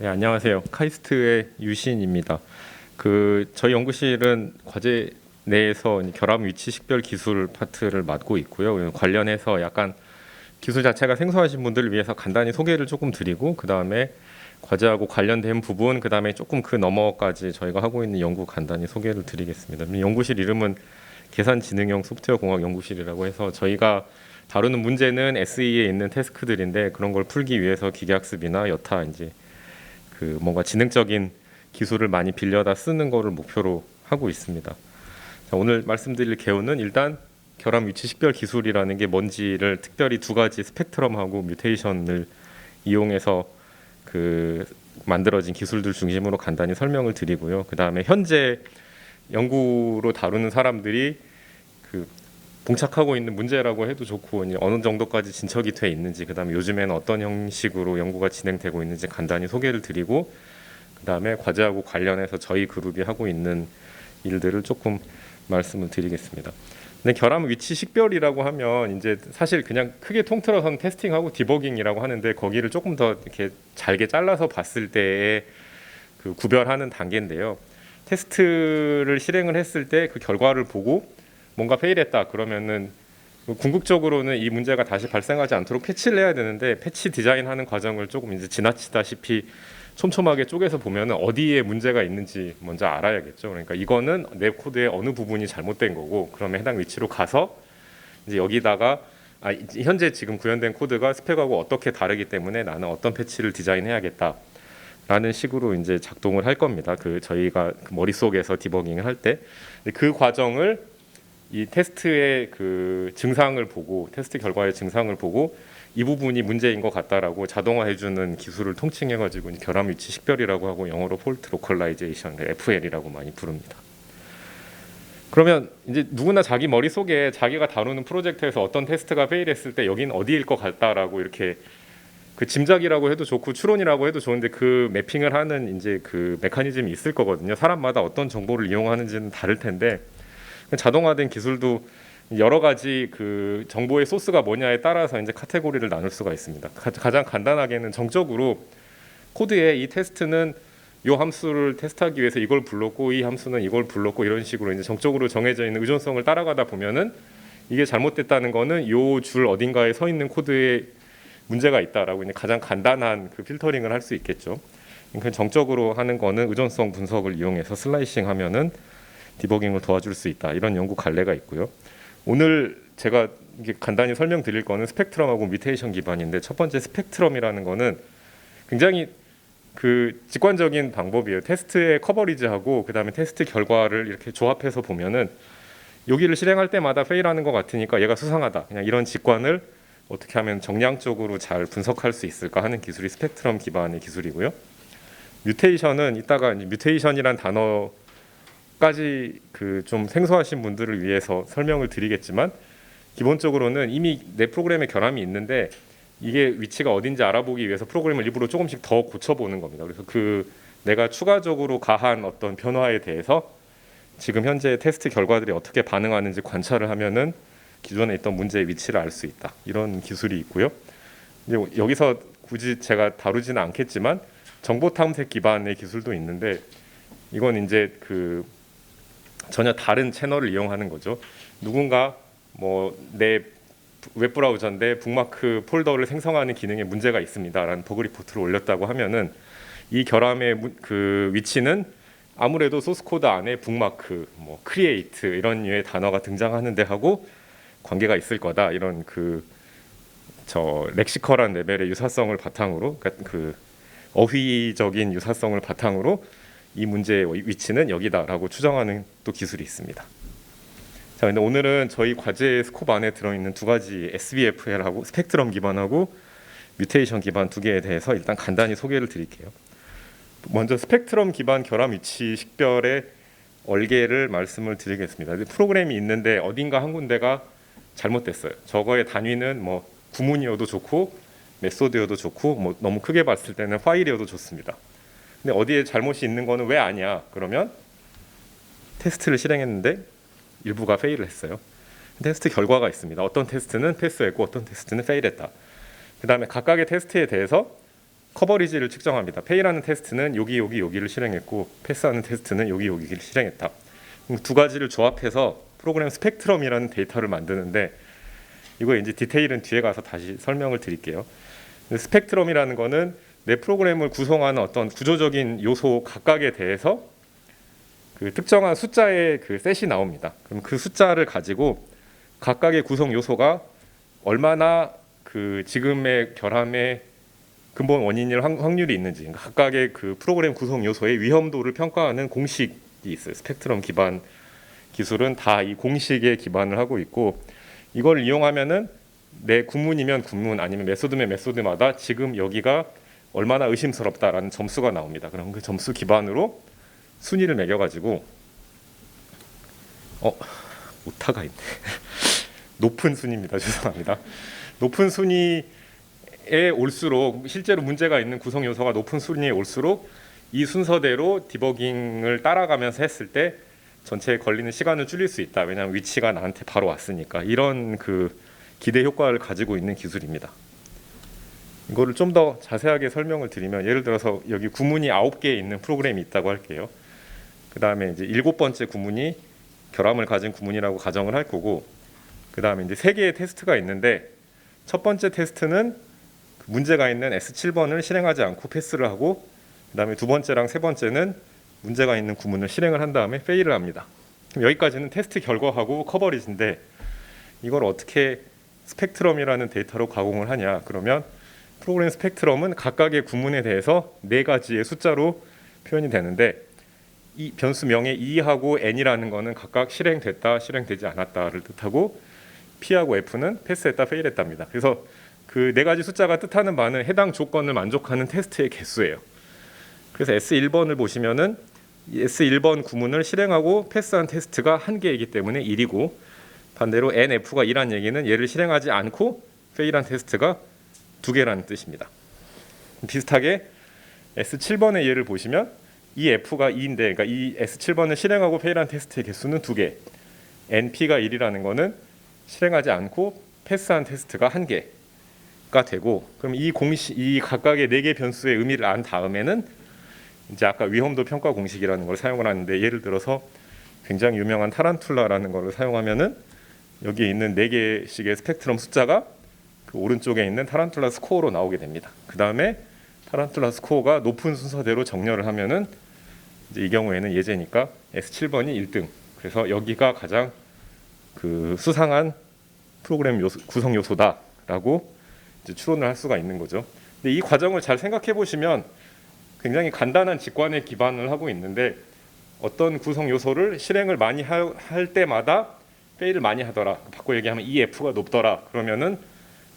네, 안녕하세요. 카이스트의 유신입니다. 저희 연구실은 과제 내에서 결합 위치 식별 기술 파트를 맡고 있고요. 관련해서 약간 기술 자체가 생소하신 분들을 위해서 간단히 소개를 조금 드리고, 그 다음에 과제하고 관련된 부분, 그 다음에 조금 그 너머까지 저희가 하고 있는 연구 간단히 소개를 드리겠습니다. 연구실 이름은 계산지능형 소프트웨어 공학 연구실이라고 해서 저희가 다루는 문제는 SE에 있는 태스크들인데, 그런 걸 풀기 위해서 기계학습이나 여타 이제 뭔가 지능적인 기술을 많이 빌려다 쓰는 거를 목표로 하고 있습니다. 자, 오늘 말씀드릴 개요는 일단 결합 위치 식별 기술이라는 게 뭔지를 특별히 두 가지 스펙트럼하고 뮤테이션을 이용해서 만들어진 기술들 중심으로 간단히 설명을 드리고요. 그 다음에 현재 연구로 다루는 사람들이 봉착하고 있는 문제라고 해도 좋고, 어느 정도까지 진척이 돼 있는지, 그 다음에 요즘에는 어떤 형식으로 연구가 진행되고 있는지 간단히 소개를 드리고, 그 다음에 과제하고 관련해서 저희 그룹이 하고 있는 일들을 조금 말씀을 드리겠습니다. 근데 결합 위치 식별이라고 하면 이제 사실 그냥 크게 통틀어서는 테스팅하고 디버깅이라고 하는데, 거기를 조금 더 이렇게 잘게 잘라서 봤을 때의 구별하는 단계인데요. 테스트를 실행을 했을 때 그 결과를 보고 뭔가 페일했다 그러면은 궁극적으로는 이 문제가 다시 발생하지 않도록 패치를 해야 되는데, 패치 디자인하는 과정을 조금 이제 지나치다시피 촘촘하게 쪼개서 보면은 어디에 문제가 있는지 먼저 알아야겠죠. 그러니까 이거는 내 코드의 어느 부분이 잘못된 거고, 그러면 해당 위치로 가서 이제 여기다가 현재 지금 구현된 코드가 스펙하고 어떻게 다르기 때문에 나는 어떤 패치를 디자인해야겠다 라는 식으로 이제 작동을 할 겁니다. 저희가 머릿속에서 디버깅을 할 때 그 과정을 이 테스트의 증상을 보고, 테스트 결과의 증상을 보고 이 부분이 문제인 것 같다라고 자동화해주는 기술을 통칭해가지고 결합 위치 식별이라고 하고, 영어로 폴트 로컬라이제이션 (FL이라고) 많이 부릅니다. 그러면 이제 누구나 자기 머릿속에 자기가 다루는 프로젝트에서 어떤 테스트가 페일했을 때 여긴 어디일 것 같다라고 이렇게 짐작이라고 해도 좋고 추론이라고 해도 좋은데 매핑을 하는 이제 메커니즘이 있을 거거든요. 사람마다 어떤 정보를 이용하는지는 다를 텐데, 자동화된 기술도 여러 가지 정보의 소스가 뭐냐에 따라서 이제 카테고리를 나눌 수가 있습니다. 가장 간단하게는 정적으로 코드에 이 테스트는 이 함수를 테스트하기 위해서 이걸 불렀고, 이 함수는 이걸 불렀고, 이런 식으로 이제 정적으로 정해져 있는 의존성을 따라가다 보면은 이게 잘못됐다는 거는 요 줄 어딘가에 서 있는 코드에 문제가 있다라고 이제 가장 간단한 필터링을 할 수 있겠죠. 그러니까 정적으로 하는 거는 의존성 분석을 이용해서 슬라이싱 하면은 디버깅을 도와줄 수 있다, 이런 연구 관례가 있고요. 오늘 제가 간단히 설명드릴 거는 스펙트럼하고 뮤테이션 기반인데, 첫 번째 스펙트럼이라는 거는 굉장히 직관적인 방법이에요. 테스트의 커버리지하고 그 다음에 테스트 결과를 이렇게 조합해서 보면은 여기를 실행할 때마다 페일하는 것 같으니까 얘가 수상하다, 그냥 이런 직관을 어떻게 하면 정량적으로 잘 분석할 수 있을까 하는 기술이 스펙트럼 기반의 기술이고요. 뮤테이션은 이따가 뮤테이션이란 단어 까지 좀 생소하신 분들을 위해서 설명을 드리겠지만, 기본적으로는 이미 내 프로그램에 결함이 있는데 이게 위치가 어딘지 알아보기 위해서 프로그램을 일부러 조금씩 더 고쳐보는 겁니다. 그래서 내가 추가적으로 가한 어떤 변화에 대해서 지금 현재 테스트 결과들이 어떻게 반응하는지 관찰을 하면은 기존에 있던 문제의 위치를 알 수 있다, 이런 기술이 있고요. 여기서 굳이 제가 다루지는 않겠지만 정보 탐색 기반의 기술도 있는데, 이건 이제 전혀 다른 채널을 이용하는 거죠. 누군가 내 웹브라우저인데 북마크 폴더를 생성하는 기능에 문제가 있습니다라는 버그 리포트를 올렸다고 하면은 이 결함의 위치는 아무래도 소스 코드 안에 북마크, 크리에이트 이런 류의 단어가 등장하는데 하고 관계가 있을 거다, 이런 렉시컬한 레벨의 유사성을 바탕으로, 어휘적인 유사성을 바탕으로 이 문제의 위치는 여기다라고 추정하는 또 기술이 있습니다. 자, 근데 오늘은 저희 과제 스콥 안에 들어있는 두 가지 SBFL하고 스펙트럼 기반하고 뮤테이션 기반 두 개에 대해서 일단 간단히 소개를 드릴게요. 먼저 스펙트럼 기반 결합 위치 식별의 얼개를 말씀을 드리겠습니다. 프로그램이 있는데 어딘가 한 군데가 잘못됐어요. 저거의 단위는 구문이어도 좋고 메소드여도 좋고, 너무 크게 봤을 때는 파일이어도 좋습니다. 근데 어디에 잘못이 있는 거는 왜 아니야? 그러면 테스트를 실행했는데 일부가 페일을 했어요. 테스트 결과가 있습니다. 어떤 테스트는 패스했고 어떤 테스트는 페일했다. 그 다음에 각각의 테스트에 대해서 커버리지를 측정합니다. 페이라는 테스트는 여기를 실행했고 패스하는 테스트는 여기를 실행했다. 두 가지를 조합해서 프로그램 스펙트럼이라는 데이터를 만드는데 이거 이제 디테일은 뒤에 가서 다시 설명을 드릴게요. 스펙트럼이라는 거는 내 프로그램을 구성하는 어떤 구조적인 요소 각각에 대해서 그 특정한 숫자의 그 셋이 나옵니다. 그럼 그 숫자를 가지고 각각의 구성 요소가 얼마나 그 지금의 결함의 근본 원인일 확률이 있는지, 그러니까 각각의 그 프로그램 구성 요소의 위험도를 평가하는 공식이 있어요. 스펙트럼 기반 기술은 다 이 공식에 기반을 하고 있고, 이걸 이용하면은 내 구문이면 구문 아니면 메소드면 메소드마다 지금 여기가 얼마나 의심스럽다라는 점수가 나옵니다. 그럼 그 점수 기반으로 순위를 매겨가지고 오타가 있네. 높은 순위입니다. 죄송합니다. 높은 순위에 올수록 실제로 문제가 있는 구성 요소가 높은 순위에 올수록 이 순서대로 디버깅을 따라가면서 했을 때 전체에 걸리는 시간을 줄일 수 있다. 왜냐하면 위치가 나한테 바로 왔으니까. 이런 그 기대 효과를 가지고 있는 기술입니다. 이거를 좀 더 자세하게 설명을 드리면, 예를 들어서 여기 구문이 9개 있는 프로그램이 있다고 할게요. 그 다음에 이제 7번째 구문이 결함을 가진 구문이라고 가정을 할 거고, 그 다음에 이제 3개의 테스트가 있는데 첫 번째 테스트는 문제가 있는 S7번을 실행하지 않고 패스를 하고, 그 다음에 두 번째랑 세 번째는 문제가 있는 구문을 실행을 한 다음에 페일을 합니다. 그럼 여기까지는 테스트 결과하고 커버리지인데, 이걸 어떻게 스펙트럼이라는 데이터로 가공을 하냐? 그러면 프로그램 스펙트럼은 각각의 구문에 대해서 4가지의 숫자로 표현이 되는데, 이 변수명의 E하고 N이라는 거는 각각 실행됐다, 실행되지 않았다를 뜻하고, P하고 F는 패스했다, 페일했답니다. 그래서 그 4가지 숫자가 뜻하는 바는 해당 조건을 만족하는 테스트의 개수예요. 그래서 S1번을 보시면은 S1번 구문을 실행하고 패스한 테스트가 1개이기 때문에 1이고, 반대로 NF가 2란 얘기는 얘를 실행하지 않고 페일한 테스트가 2개라는 뜻입니다. 비슷하게 S7번의 예를 보시면 이 F가 2인데, 그러니까 이 S7번을 실행하고 페일한 테스트의 개수는 2개, NP가 1이라는 거는 실행하지 않고 패스한 테스트가 1개가 되고, 그럼 이 각각의 4개 변수의 의미를 안 다음에는 이제 아까 위험도 평가 공식이라는 걸 사용을 하는데, 예를 들어서 굉장히 유명한 타란툴라라는 걸 사용하면은 여기에 있는 4개씩의 스펙트럼 숫자가 그 오른쪽에 있는 타란툴라 스코어로 나오게 됩니다. 그 다음에 타란툴라 스코어가 높은 순서대로 정렬을 하면은 이제 이 경우에는 예제니까 S7번이 1등. 그래서 여기가 가장 그 수상한 프로그램 구성 요소다라고 이제 추론을 할 수가 있는 거죠. 근데 이 과정을 잘 생각해 보시면 굉장히 간단한 직관에 기반을 하고 있는데, 어떤 구성 요소를 실행을 많이 할 때마다 페일을 많이 하더라, 바꿔 얘기하면 EF가 높더라, 그러면은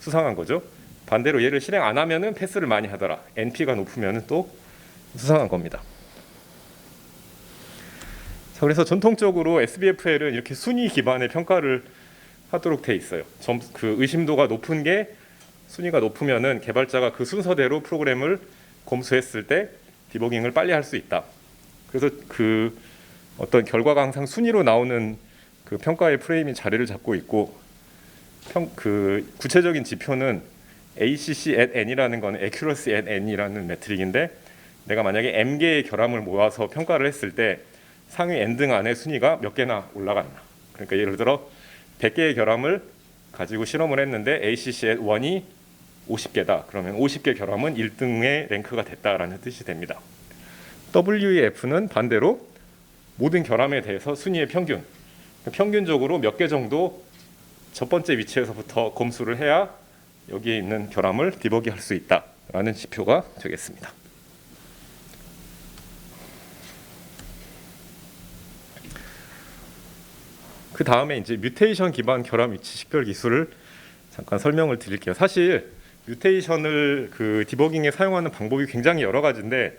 수상한 거죠. 반대로 얘를 실행 안 하면은 패스를 많이 하더라, NP가 높으면은 또 수상한 겁니다. 자, 그래서 전통적으로 SBFL은 이렇게 순위 기반의 평가를 하도록 돼 있어요. 그 의심도가 높은 게, 순위가 높으면은 개발자가 그 순서대로 프로그램을 검수했을 때 디버깅을 빨리 할 수 있다. 그래서 그 어떤 결과가 항상 순위로 나오는 그 평가의 프레임이 자리를 잡고 있고, 그 구체적인 지표는 ACC at n이라는 거는 accuracy at n이라는 매트릭인데, 내가 만약에 m개의 결함을 모아서 평가를 했을 때 상위 n등 안에 순위가 몇 개나 올라갔나. 그러니까 예를 들어 100개의 결함을 가지고 실험을 했는데 ACC at 1이 50개다. 그러면 50개 결함은 1등의 랭크가 됐다라는 뜻이 됩니다. WEF는 반대로 모든 결함에 대해서 순위의 평균, 평균적으로 몇 개 정도 첫 번째 위치에서부터 검수를 해야 여기에 있는 결함을 디버깅할 수 있다라는 지표가 되겠습니다. 그 다음에 이제 뮤테이션 기반 결함 위치 식별 기술을 잠깐 설명을 드릴게요. 사실 뮤테이션을 그 디버깅에 사용하는 방법이 굉장히 여러 가지인데,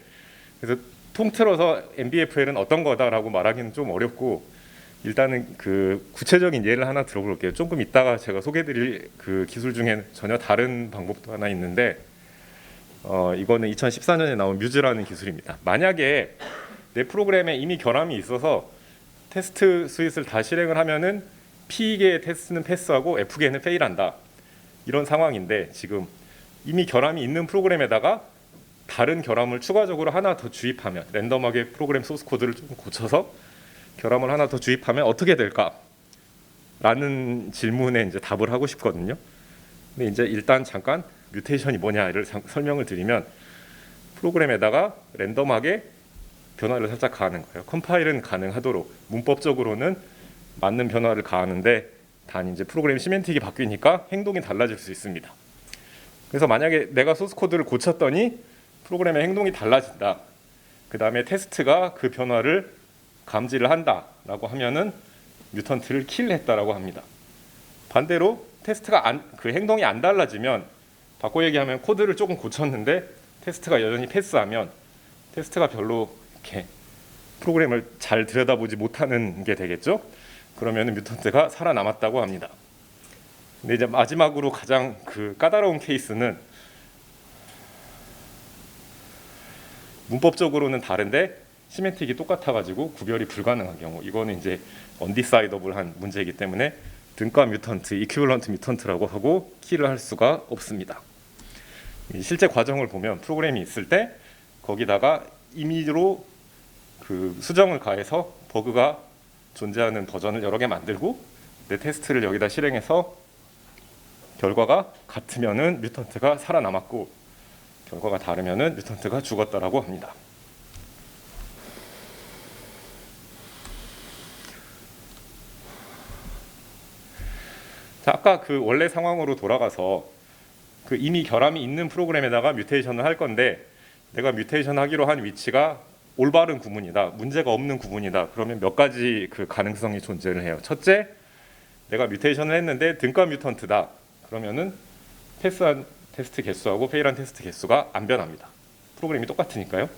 그래서 통틀어서 MBFL은 어떤 거다라고 말하기는 좀 어렵고, 일단은 그 구체적인 예를 하나 들어볼게요. 조금 이따가 제가 소개드릴 그 기술 중에 전혀 다른 방법도 하나 있는데, 이거는 2014년에 나온 뮤즈라는 기술입니다. 만약에 내 프로그램에 이미 결함이 있어서 테스트 스윗을 다 실행을 하면은 P개의 테스트는 패스하고 F개는 페일한다, 이런 상황인데, 지금 이미 결함이 있는 프로그램에다가 다른 결함을 추가적으로 하나 더 주입하면, 랜덤하게 프로그램 소스 코드를 좀 고쳐서 결함을 하나 더 주입하면 어떻게 될까? 라는 질문에 이제 답을 하고 싶거든요. 근데 이제 일단 잠깐 뮤테이션이 뭐냐를 설명을 드리면, 프로그램에다가 랜덤하게 변화를 살짝 가하는 거예요. 컴파일은 가능하도록 문법적으로는 맞는 변화를 가하는데, 단 이제 프로그램 시멘틱이 바뀌니까 행동이 달라질 수 있습니다. 그래서 만약에 내가 소스 코드를 고쳤더니 프로그램의 행동이 달라진다, 그 다음에 테스트가 그 변화를 감지를 한다라고 하면은 뮤턴트를 킬했다라고 합니다. 반대로 테스트가 그 행동이 안 달라지면, 바꿔 얘기하면 코드를 조금 고쳤는데 테스트가 여전히 패스하면, 테스트가 별로 이렇게 프로그램을 잘 들여다보지 못하는 게 되겠죠. 그러면 뮤턴트가 살아남았다고 합니다. 근데 이제 마지막으로 가장 그 까다로운 케이스는, 문법적으로는 다른데 시멘틱이 똑같아가지고 구별이 불가능한 경우, 이거는 이제 언디사이더블한 문제이기 때문에 등가 뮤턴트, 이퀴벌런트 뮤턴트라고 하고 킬을 할 수가 없습니다. 실제 과정을 보면 프로그램이 있을 때 거기다가 임의로 그 수정을 가해서 버그가 존재하는 버전을 여러 개 만들고 내 테스트를 여기다 실행해서 결과가 같으면은 뮤턴트가 살아남았고, 결과가 다르면은 뮤턴트가 죽었다라고 합니다. 자, 아까 그 원래 상황으로 돌아가서 그 이미 결함이 있는 프로그램에다가 뮤테이션을 할 건데, 내가 뮤테이션 하기로 한 위치가 올바른 구문이다, 문제가 없는 구문이다, 그러면 몇 가지 그 가능성이 존재를 해요. 첫째, 내가 뮤테이션을 했는데 등가 뮤턴트다, 그러면은 패스한 테스트 개수하고 페일한 테스트 개수가 안 변합니다. 프로그램이 똑같으니까요.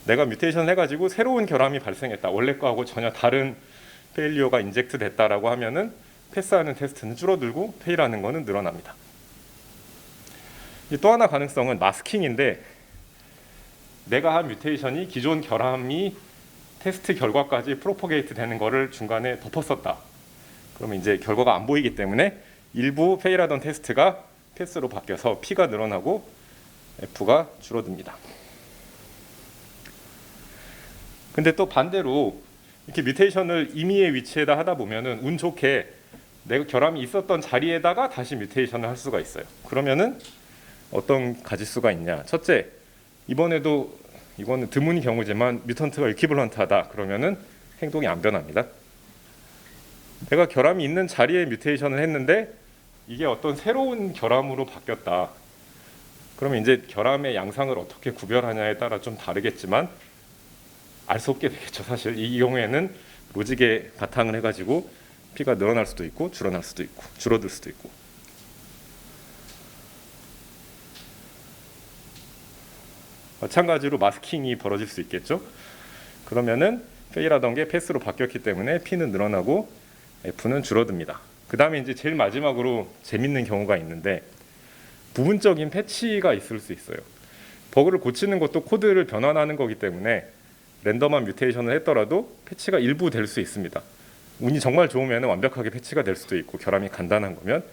내가 뮤테이션을 해가지고 새로운 결함이 발생했다, 원래 거하고 전혀 다른 페일리어가 인젝트 됐다라고 하면은 패스하는 테스트는 줄어들고 페일하는 거는 늘어납니다. 또 하나 가능성은 마스킹인데, 내가 한 뮤테이션이 기존 결함이 테스트 결과까지 프로포게이트 되는 거를 중간에 덮었었다. 그러면 이제 결과가 안 보이기 때문에 일부 페일하던 테스트가 패스로 바뀌어서 P가 늘어나고 F가 줄어듭니다. 근데 또 반대로 이렇게 뮤테이션을 임의의 위치에다 하다 보면은 운 좋게 내가 결함이 있었던 자리에다가 다시 뮤테이션을 할 수가 있어요. 그러면은 어떤 가짓수가 있냐? 첫째, 이번에도 이거는 드문 경우지만 뮤턴트가 이퀴벌런트하다, 그러면은 행동이 안 변합니다. 내가 결함이 있는 자리에 뮤테이션을 했는데 이게 어떤 새로운 결함으로 바뀌었다, 그러면 이제 결함의 양상을 어떻게 구별하냐에 따라 좀 다르겠지만 알 수 없게 되겠죠. 사실 이 경우에는 로직에 바탕을 해가지고 P가 늘어날 수도 있고 줄어날 수도 있고 줄어들 수도 있고. 마찬가지로 마스킹이 벌어질 수 있겠죠. 그러면은 페일하던 게 패스로 바뀌었기 때문에 P는 늘어나고 F는 줄어듭니다. 그 다음에 이제 제일 마지막으로 재밌는 경우가 있는데, 부분적인 패치가 있을 수 있어요. 버그를 고치는 것도 코드를 변환하는 거기 때문에 랜덤한 뮤테이션을 했더라도 패치가 일부 될 수 있습니다. 운이 정말 좋으면 완벽하게 패치가 될 수도 있고, 결함이 간단한 거면,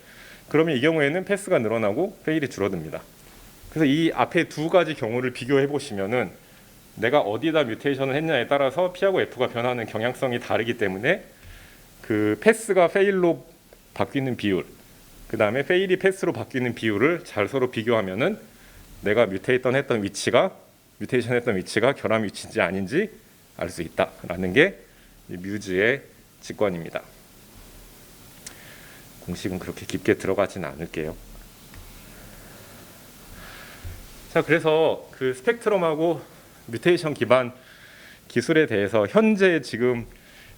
그러면 이 경우에는 패스가 늘어나고 페일이 줄어듭니다. 그래서 이 앞에 두 가지 경우를 비교해 보시면은 내가 어디다 뮤테이션을 했냐에 따라서 P하고 F가 변하는 경향성이 다르기 때문에 그 패스가 페일로 바뀌는 비율, 그 다음에 페일이 패스로 바뀌는 비율을 잘 서로 비교하면은 내가 뮤테이션 했던 위치가 결함 위치인지 아닌지 알 수 있다라는 게 뮤즈의 직관입니다. 공식은 그렇게 깊게 들어가지는 않을게요. 자, 그래서 그 스펙트럼하고 뮤테이션 기반 기술에 대해서 현재 지금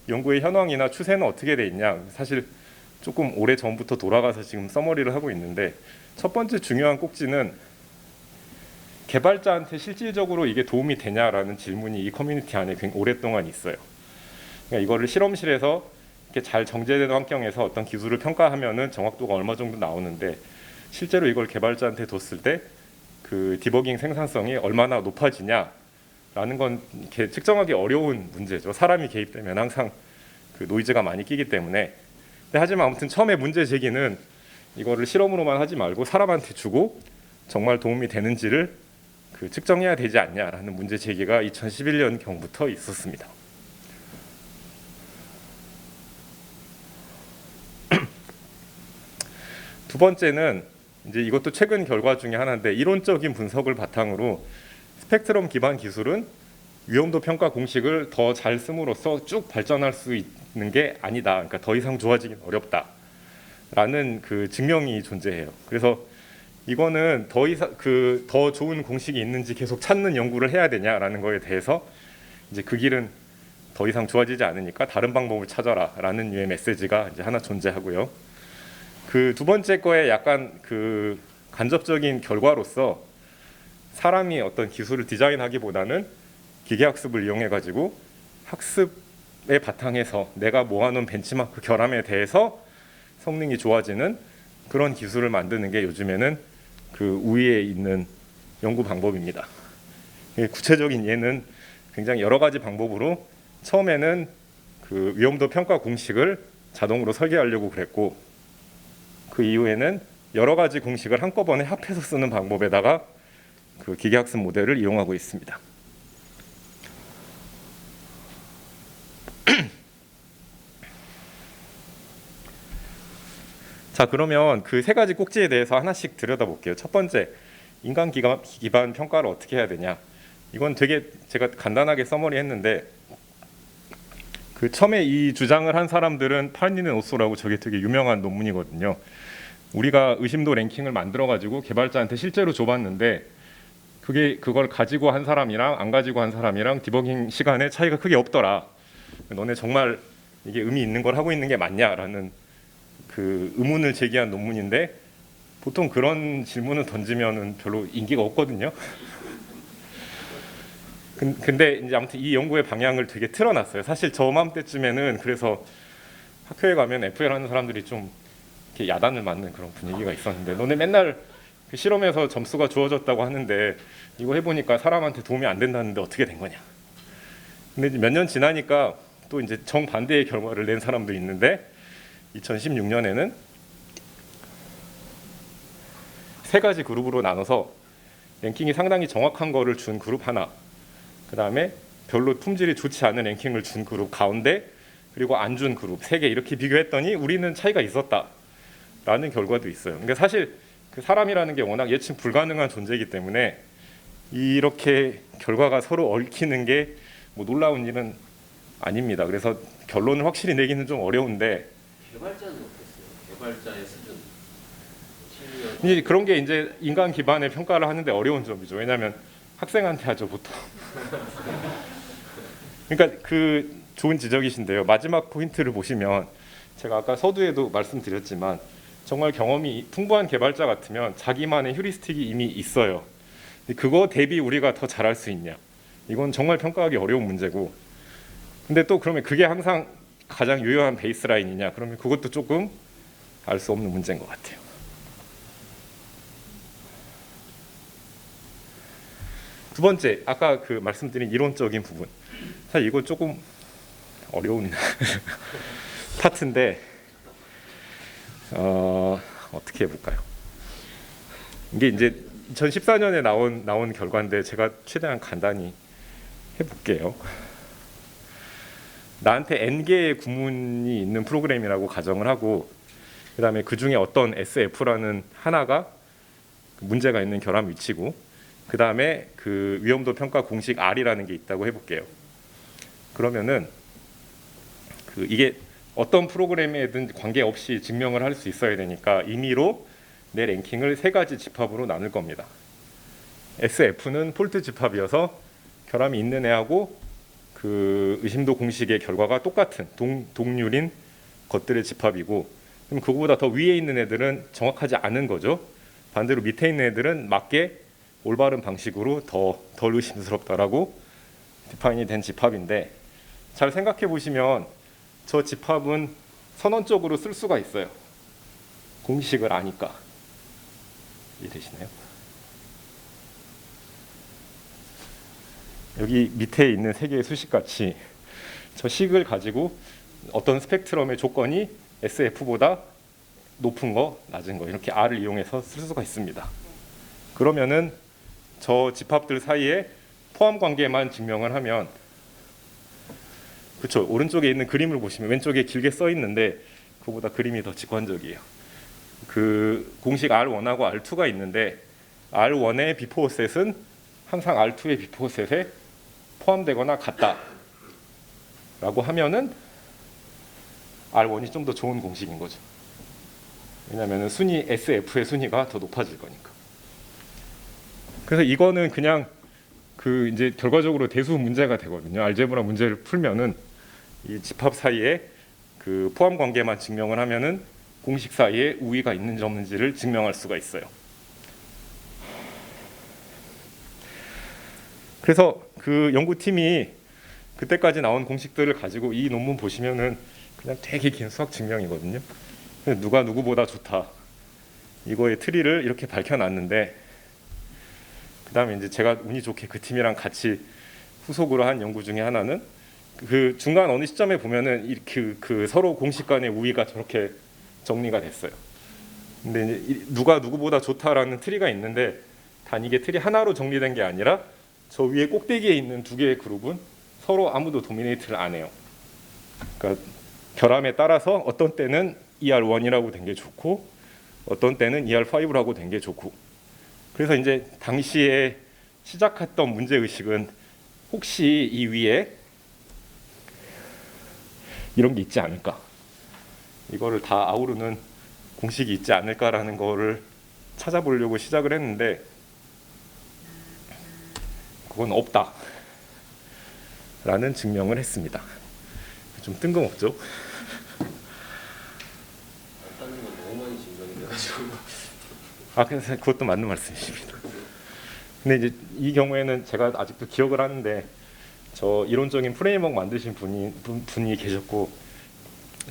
연구의 현황이나 추세는 어떻게 돼 있냐, 사실 조금 오래 전부터 돌아가서 지금 서머리를 하고 있는데, 첫 번째 중요한 꼭지는 개발자한테 실질적으로 이게 도움이 되냐라는 질문이 이 커뮤니티 안에 굉장히 오랫동안 있어요. 그러니까 이거를 실험실에서 이렇게 잘 정제된 환경에서 어떤 기술을 평가하면은 정확도가 얼마 정도 나오는데, 실제로 이걸 개발자한테 뒀을 때 그 디버깅 생산성이 얼마나 높아지냐라는 건 이렇게 측정하기 어려운 문제죠. 사람이 개입되면 항상 그 노이즈가 많이 끼기 때문에. 근데 하지만 아무튼 처음에 문제 제기는 이거를 실험으로만 하지 말고 사람한테 주고 정말 도움이 되는지를 그 측정해야 되지 않냐라는 문제 제기가 2011년 경부터 있었습니다. 두 번째는 이제 이것도 최근 결과 중에 하나인데, 이론적인 분석을 바탕으로 스펙트럼 기반 기술은 위험도 평가 공식을 더 잘 씀으로써 쭉 발전할 수 있는 게 아니다. 그러니까 더 이상 좋아지긴 어렵다라는 그 증명이 존재해요. 그래서 이거는 더 이상 더 좋은 공식이 있는지 계속 찾는 연구를 해야 되냐라는 거에 대해서 이제 그 길은 더 이상 좋아지지 않으니까 다른 방법을 찾아라라는 류의 메시지가 이제 하나 존재하고요. 그 두 번째 거에 약간 그 간접적인 결과로서 사람이 어떤 기술을 디자인하기보다는 기계학습을 이용해 가지고 학습의 바탕에서 내가 모아놓은 벤치마크 결함에 대해서 성능이 좋아지는 그런 기술을 만드는 게 요즘에는 그 우위에 있는 연구 방법입니다. 구체적인 예는 굉장히 여러 가지 방법으로 처음에는 그 위험도 평가 공식을 자동으로 설계하려고 그랬고, 그 이후에는 여러 가지 공식을 한꺼번에 합해서 쓰는 방법에다가 그 기계학습 모델을 이용하고 있습니다. 자, 그러면 그 세 가지 꼭지에 대해서 하나씩 들여다볼게요. 첫 번째, 인간 기반 평가를 어떻게 해야 되냐. 이건 되게 제가 간단하게 서머리했는데, 그 처음에 이 주장을 한 사람들은 파르니는 오소라고, 저게 되게 유명한 논문이거든요. 우리가 의심도 랭킹을 만들어 가지고 개발자한테 실제로 줘봤는데, 그걸 가지고 한 사람이랑 안 가지고 한 사람이랑 디버깅 시간에 차이가 크게 없더라. 너네 정말 이게 의미 있는 걸 하고 있는 게 맞냐라는 그 의문을 제기한 논문인데, 보통 그런 질문을 던지면은 별로 인기가 없거든요. 근데 이제 아무튼 이 연구의 방향을 되게 틀어놨어요. 사실 저 맘때쯤에는 그래서 학교에 가면 FL 하는 사람들이 좀 이렇게 야단을 맞는 그런 분위기가 있었는데, 너네 맨날 그 실험에서 점수가 주어졌다고 하는데 이거 해보니까 사람한테 도움이 안 된다는데 어떻게 된 거냐. 근데 몇 년 지나니까 또 이제 정반대의 결과를 낸 사람도 있는데, 2016년에는 세 가지 그룹으로 나눠서 랭킹이 상당히 정확한 거를 준 그룹 하나, 그 다음에 별로 품질이 좋지 않은 랭킹을 준 그룹 가운데, 그리고 안 준 그룹 세 개 이렇게 비교했더니 우리는 차이가 있었다라는 결과도 있어요. 그러니까 사실 그 사람이라는 게 워낙 예측 불가능한 존재이기 때문에 이렇게 결과가 서로 얽히는 게 뭐 놀라운 일은 아닙니다. 그래서 결론을 확실히 내기는 좀 어려운데, 개발자는 어땠어요? 개발자의 수준. 이제 그런 게 이제 인간 기반의 평가를 하는데 어려운 점이죠. 왜냐하면 학생한테 하죠 보통. 그러니까 그 좋은 지적이신데요. 마지막 포인트를 보시면, 제가 아까 서두에도 말씀드렸지만 정말 경험이 풍부한 개발자 같으면 자기만의 휴리스틱이 이미 있어요. 그거 대비 우리가 더 잘할 수 있냐? 이건 정말 평가하기 어려운 문제고. 근데 또 그러면 그게 항상 가장 유효한 베이스라인이냐? 그러면 그것도 조금 알 수 없는 문제인 것 같아요. 두 번째, 아까 그 말씀드린 이론적인 부분. 사실 이거 조금 어려운 파트인데 어떻게 해볼까요? 이게 이제 2014년에 나온 결과인데 제가 최대한 간단히 해볼게요. 나한테 n개의 구문이 있는 프로그램이라고 가정을 하고, 그 다음에 그 중에 어떤 SF라는 하나가 문제가 있는 결함 위치고, 그 다음에 그 위험도 평가 공식 R이라는 게 있다고 해볼게요. 그러면은 이게 어떤 프로그램에든 관계없이 증명을 할 수 있어야 되니까 임의로 내 랭킹을 세 가지 집합으로 나눌 겁니다. SF는 폴트 집합이어서 결함이 있는 애하고 그 의심도 공식의 결과가 똑같은 동률인 것들의 집합이고, 그럼 그거보다 더 위에 있는 애들은 정확하지 않은 거죠. 반대로 밑에 있는 애들은 맞게 올바른 방식으로 덜 의심스럽다라고 디파인이 된 집합인데, 잘 생각해 보시면 저 집합은 선언적으로 쓸 수가 있어요. 공식을 아니까. 이해되시나요? 여기 밑에 있는 세 개의 수식같이 저 식을 가지고 어떤 스펙트럼의 조건이 SF보다 높은 거, 낮은 거, 이렇게 R을 이용해서 쓸 수가 있습니다. 그러면은 저 집합들 사이에 포함 관계만 증명을 하면, 그렇죠. 오른쪽에 있는 그림을 보시면 왼쪽에 길게 써 있는데 그거보다 그림이 더 직관적이에요. 그 공식 R1하고 R2가 있는데 R1의 비포어 셋은 항상 R2의 비포어 셋에 포함되거나 같다라고 하면은 R1이 좀 더 좋은 공식인 거죠. 왜냐하면 순위 SF의 순위가 더 높아질 거니까. 그래서 이거는 그냥 그 이제 결과적으로 대수 문제가 되거든요. 알제브라 문제를 풀면은 이 집합 사이에 그 포함 관계만 증명을 하면은 공식 사이에 우위가 있는지 없는지를 증명할 수가 있어요. 그래서 그 연구팀이 그때까지 나온 공식들을 가지고 이 논문 보시면은 그냥 되게 긴 수학 증명이거든요. 누가 누구보다 좋다. 이거의 트리를 이렇게 밝혀놨는데, 그 다음에 이제 제가 운이 좋게 그 팀이랑 같이 후속으로 한 연구 중에 하나는 그 중간 어느 시점에 보면은 그 서로 공식 간의 우위가 저렇게 정리가 됐어요. 근데 이제 누가 누구보다 좋다라는 트리가 있는데 단 이게 트리 하나로 정리된 게 아니라 저 위에 꼭대기에 있는 두 개의 그룹은 서로 아무도 도미네이트를 안 해요. 그러니까 결함에 따라서 어떤 때는 ER1이라고 된 게 좋고 어떤 때는 ER5라고 된 게 좋고, 그래서 이제 당시에 시작했던 문제 의식은 혹시 이 위에 이런 게 있지 않을까, 이거를 다 아우르는 공식이 있지 않을까라는 거를 찾아보려고 시작을 했는데 그건 없다라는 증명을 했습니다. 좀 뜬금없죠? 없다는 건 너무 많이 증명이 돼가지고. 그래서 그것도 맞는 말씀이십니다. 근데 이제 이 경우에는 제가 아직도 기억을 하는데 저 이론적인 프레임워크 만드신 분이 계셨고,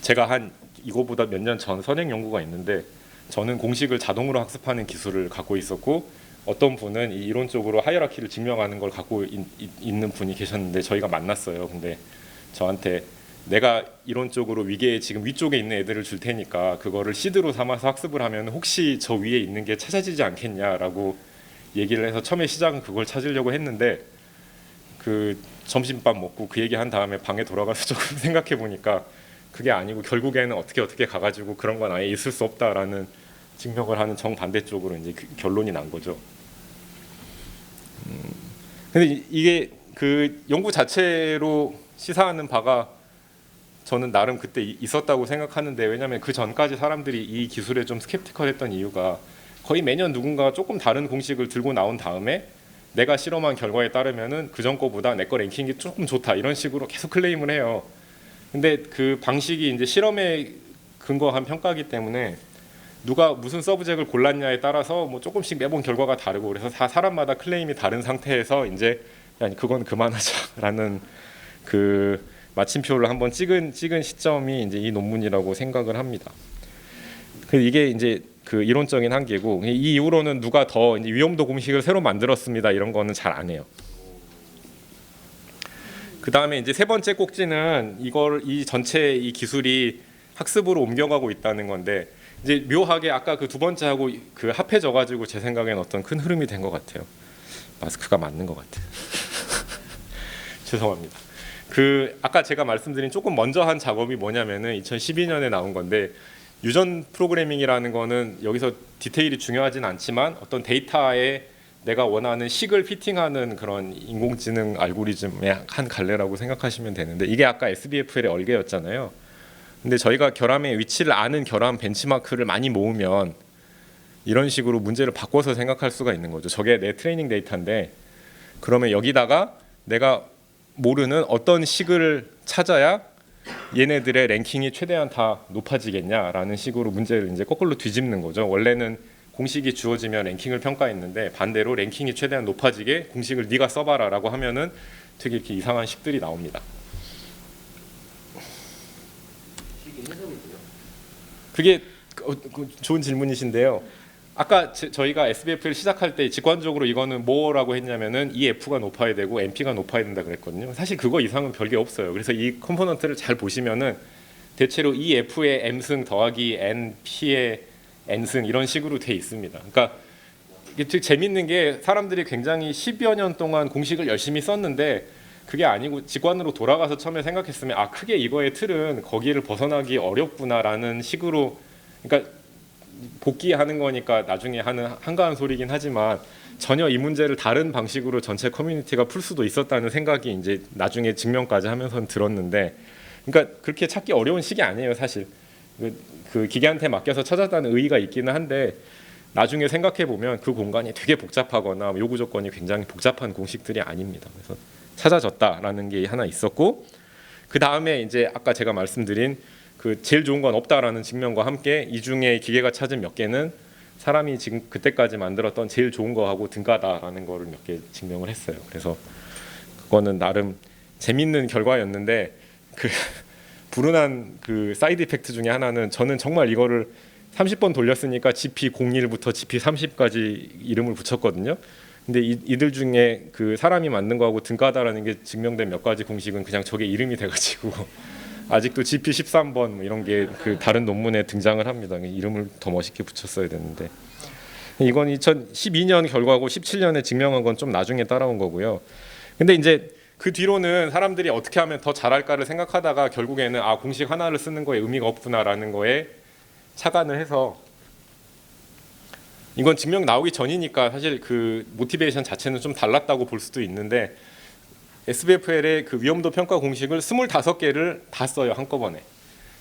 제가 한 이거보다 몇 년 전 선행 연구가 있는데 저는 공식을 자동으로 학습하는 기술을 갖고 있었고 어떤 분은 이 이론적으로 하이라키를 증명하는 걸 갖고 있는 분이 계셨는데 저희가 만났어요. 근데 저한테 내가 이론적으로 위계에 지금 위쪽에 있는 애들을 줄 테니까 그거를 시드로 삼아서 학습을 하면 혹시 저 위에 있는 게 찾아지지 않겠냐라고 얘기를 해서 처음에 시작은 그걸 찾으려고 했는데 그 점심밥 먹고 그 얘기한 다음에 방에 돌아가서 조금 생각해 보니까 그게 아니고 결국에는 어떻게 가가지고 그런 건 아예 있을 수 없다라는 증명을 하는 정반대쪽으로 이제 결론이 난 거죠. 근데 이게 그 연구 자체로 시사하는 바가 저는 나름 그때 있었다고 생각하는데, 왜냐하면 그 전까지 사람들이 이 기술에 좀 스캡티컬했던 이유가 거의 매년 누군가 조금 다른 공식을 들고 나온 다음에 내가 실험한 결과에 따르면은 그전 거보다 내 거 랭킹이 조금 좋다 이런 식으로 계속 클레임을 해요. 근데 그 방식이 이제 실험에 근거한 평가이기 때문에 누가 무슨 서브젝을 골랐냐에 따라서 뭐 조금씩 매번 결과가 다르고, 그래서 다 사람마다 클레임이 다른 상태에서 이제 아니 그건 그만하자라는 그 마침표를 한번 찍은 시점이 이제 이 논문이라고 생각을 합니다. 이게 이제 그 이론적인 한계고, 이 이후로는 누가 더 이제 위험도 공식을 새로 만들었습니다 이런 거는 잘 안 해요. 그 다음에 이제 세 번째 꼭지는 이 전체 이 기술이 학습으로 옮겨가고 있다는 건데, 이제 묘하게 아까 그 두 번째하고 그 합해져 가지고 제 생각엔 어떤 큰 흐름이 된 것 같아요. 마스크가 맞는 것 같아요. 죄송합니다. 그 아까 제가 말씀드린 조금 먼저 한 작업이 뭐냐면은 2012년에 나온 건데, 유전 프로그래밍이라는 거는 여기서 디테일이 중요하진 않지만 어떤 데이터에 내가 원하는 식을 피팅하는 그런 인공지능 알고리즘의 한 갈래라고 생각하시면 되는데, 이게 아까 SBFL의 얼개였잖아요. 근데 저희가 결함의 위치를 아는 결함 벤치마크를 많이 모으면 이런 식으로 문제를 바꿔서 생각할 수가 있는 거죠. 저게 내 트레이닝 데이터인데 그러면 여기다가 내가 모르는 어떤 식을 찾아야 얘네들의 랭킹이 최대한 다 높아지겠냐라는 식으로 문제를 이제 거꾸로 뒤집는 거죠. 원래는 공식이 주어지면 랭킹을 평가했는데 반대로 랭킹이 최대한 높아지게 공식을 네가 써봐라라고 하면은 되게 이렇게 이상한 식들이 나옵니다. 식이 해석이 돼요? 그게 좋은 질문이신데요. 아까 저희가 SBF를 시작할 때 직관적으로 이거는 뭐라고 했냐면은 EF가 높아야 되고 NP가 높아야 된다 그랬거든요. 사실 그거 이상은 별게 없어요. 그래서 이 컴포넌트를 잘 보시면은 대체로 EF의 M승 더하기 NP의 N승 이런 식으로 돼 있습니다. 그러니까 이게 되게 재밌는 게 사람들이 굉장히 10여 년 동안 공식을 열심히 썼는데 그게 아니고 직관으로 돌아가서 처음에 생각했으면 아 크게 이거의 틀은 거기를 벗어나기 어렵구나라는 식으로 그러니까 복귀하는 거니까 나중에 하는 한가한 소리긴 하지만 전혀 이 문제를 다른 방식으로 전체 커뮤니티가 풀 수도 있었다는 생각이 이제 나중에 증명까지 하면서는 들었는데 그러니까 그렇게 찾기 어려운 식이 아니에요 사실 그 기계한테 맡겨서 찾았다는 의의가 있기는 한데 나중에 생각해 보면 그 공간이 되게 복잡하거나 요구 조건이 굉장히 복잡한 공식들이 아닙니다. 그래서 찾아졌다라는 게 하나 있었고 그 다음에 이제 아까 제가 말씀드린 그 제일 좋은 건 없다라는 증명과 함께 이 중에 기계가 찾은 몇 개는 사람이 지금 그때까지 만들었던 제일 좋은 거하고 등가다라는 거를 몇 개 증명을 했어요. 그래서 그거는 나름 재밌는 결과였는데 그 불운한 그 사이드 이펙트 중에 하나는 저는 정말 이거를 30번 돌렸으니까 GP01부터 GP30까지 이름을 붙였거든요. 근데 이들 중에 그 사람이 만든 거하고 등가다라는 게 증명된 몇 가지 공식은 그냥 저게 이름이 돼가지고 아직도 GP13번 뭐 이런 게 그 다른 논문에 등장을 합니다. 이름을 더 멋있게 붙였어야 되는데 이건 2012년 결과고 17년에 증명한 건 좀 나중에 따라온 거고요. 근데 이제 그 뒤로는 사람들이 어떻게 하면 더 잘할까를 생각하다가 결국에는 아 공식 하나를 쓰는 거에 의미가 없구나라는 거에 착안을 해서 이건 증명 나오기 전이니까 사실 그 모티베이션 자체는 좀 달랐다고 볼 수도 있는데 SBFL의 그 위험도 평가 공식을 25개를 다 써요 한꺼번에.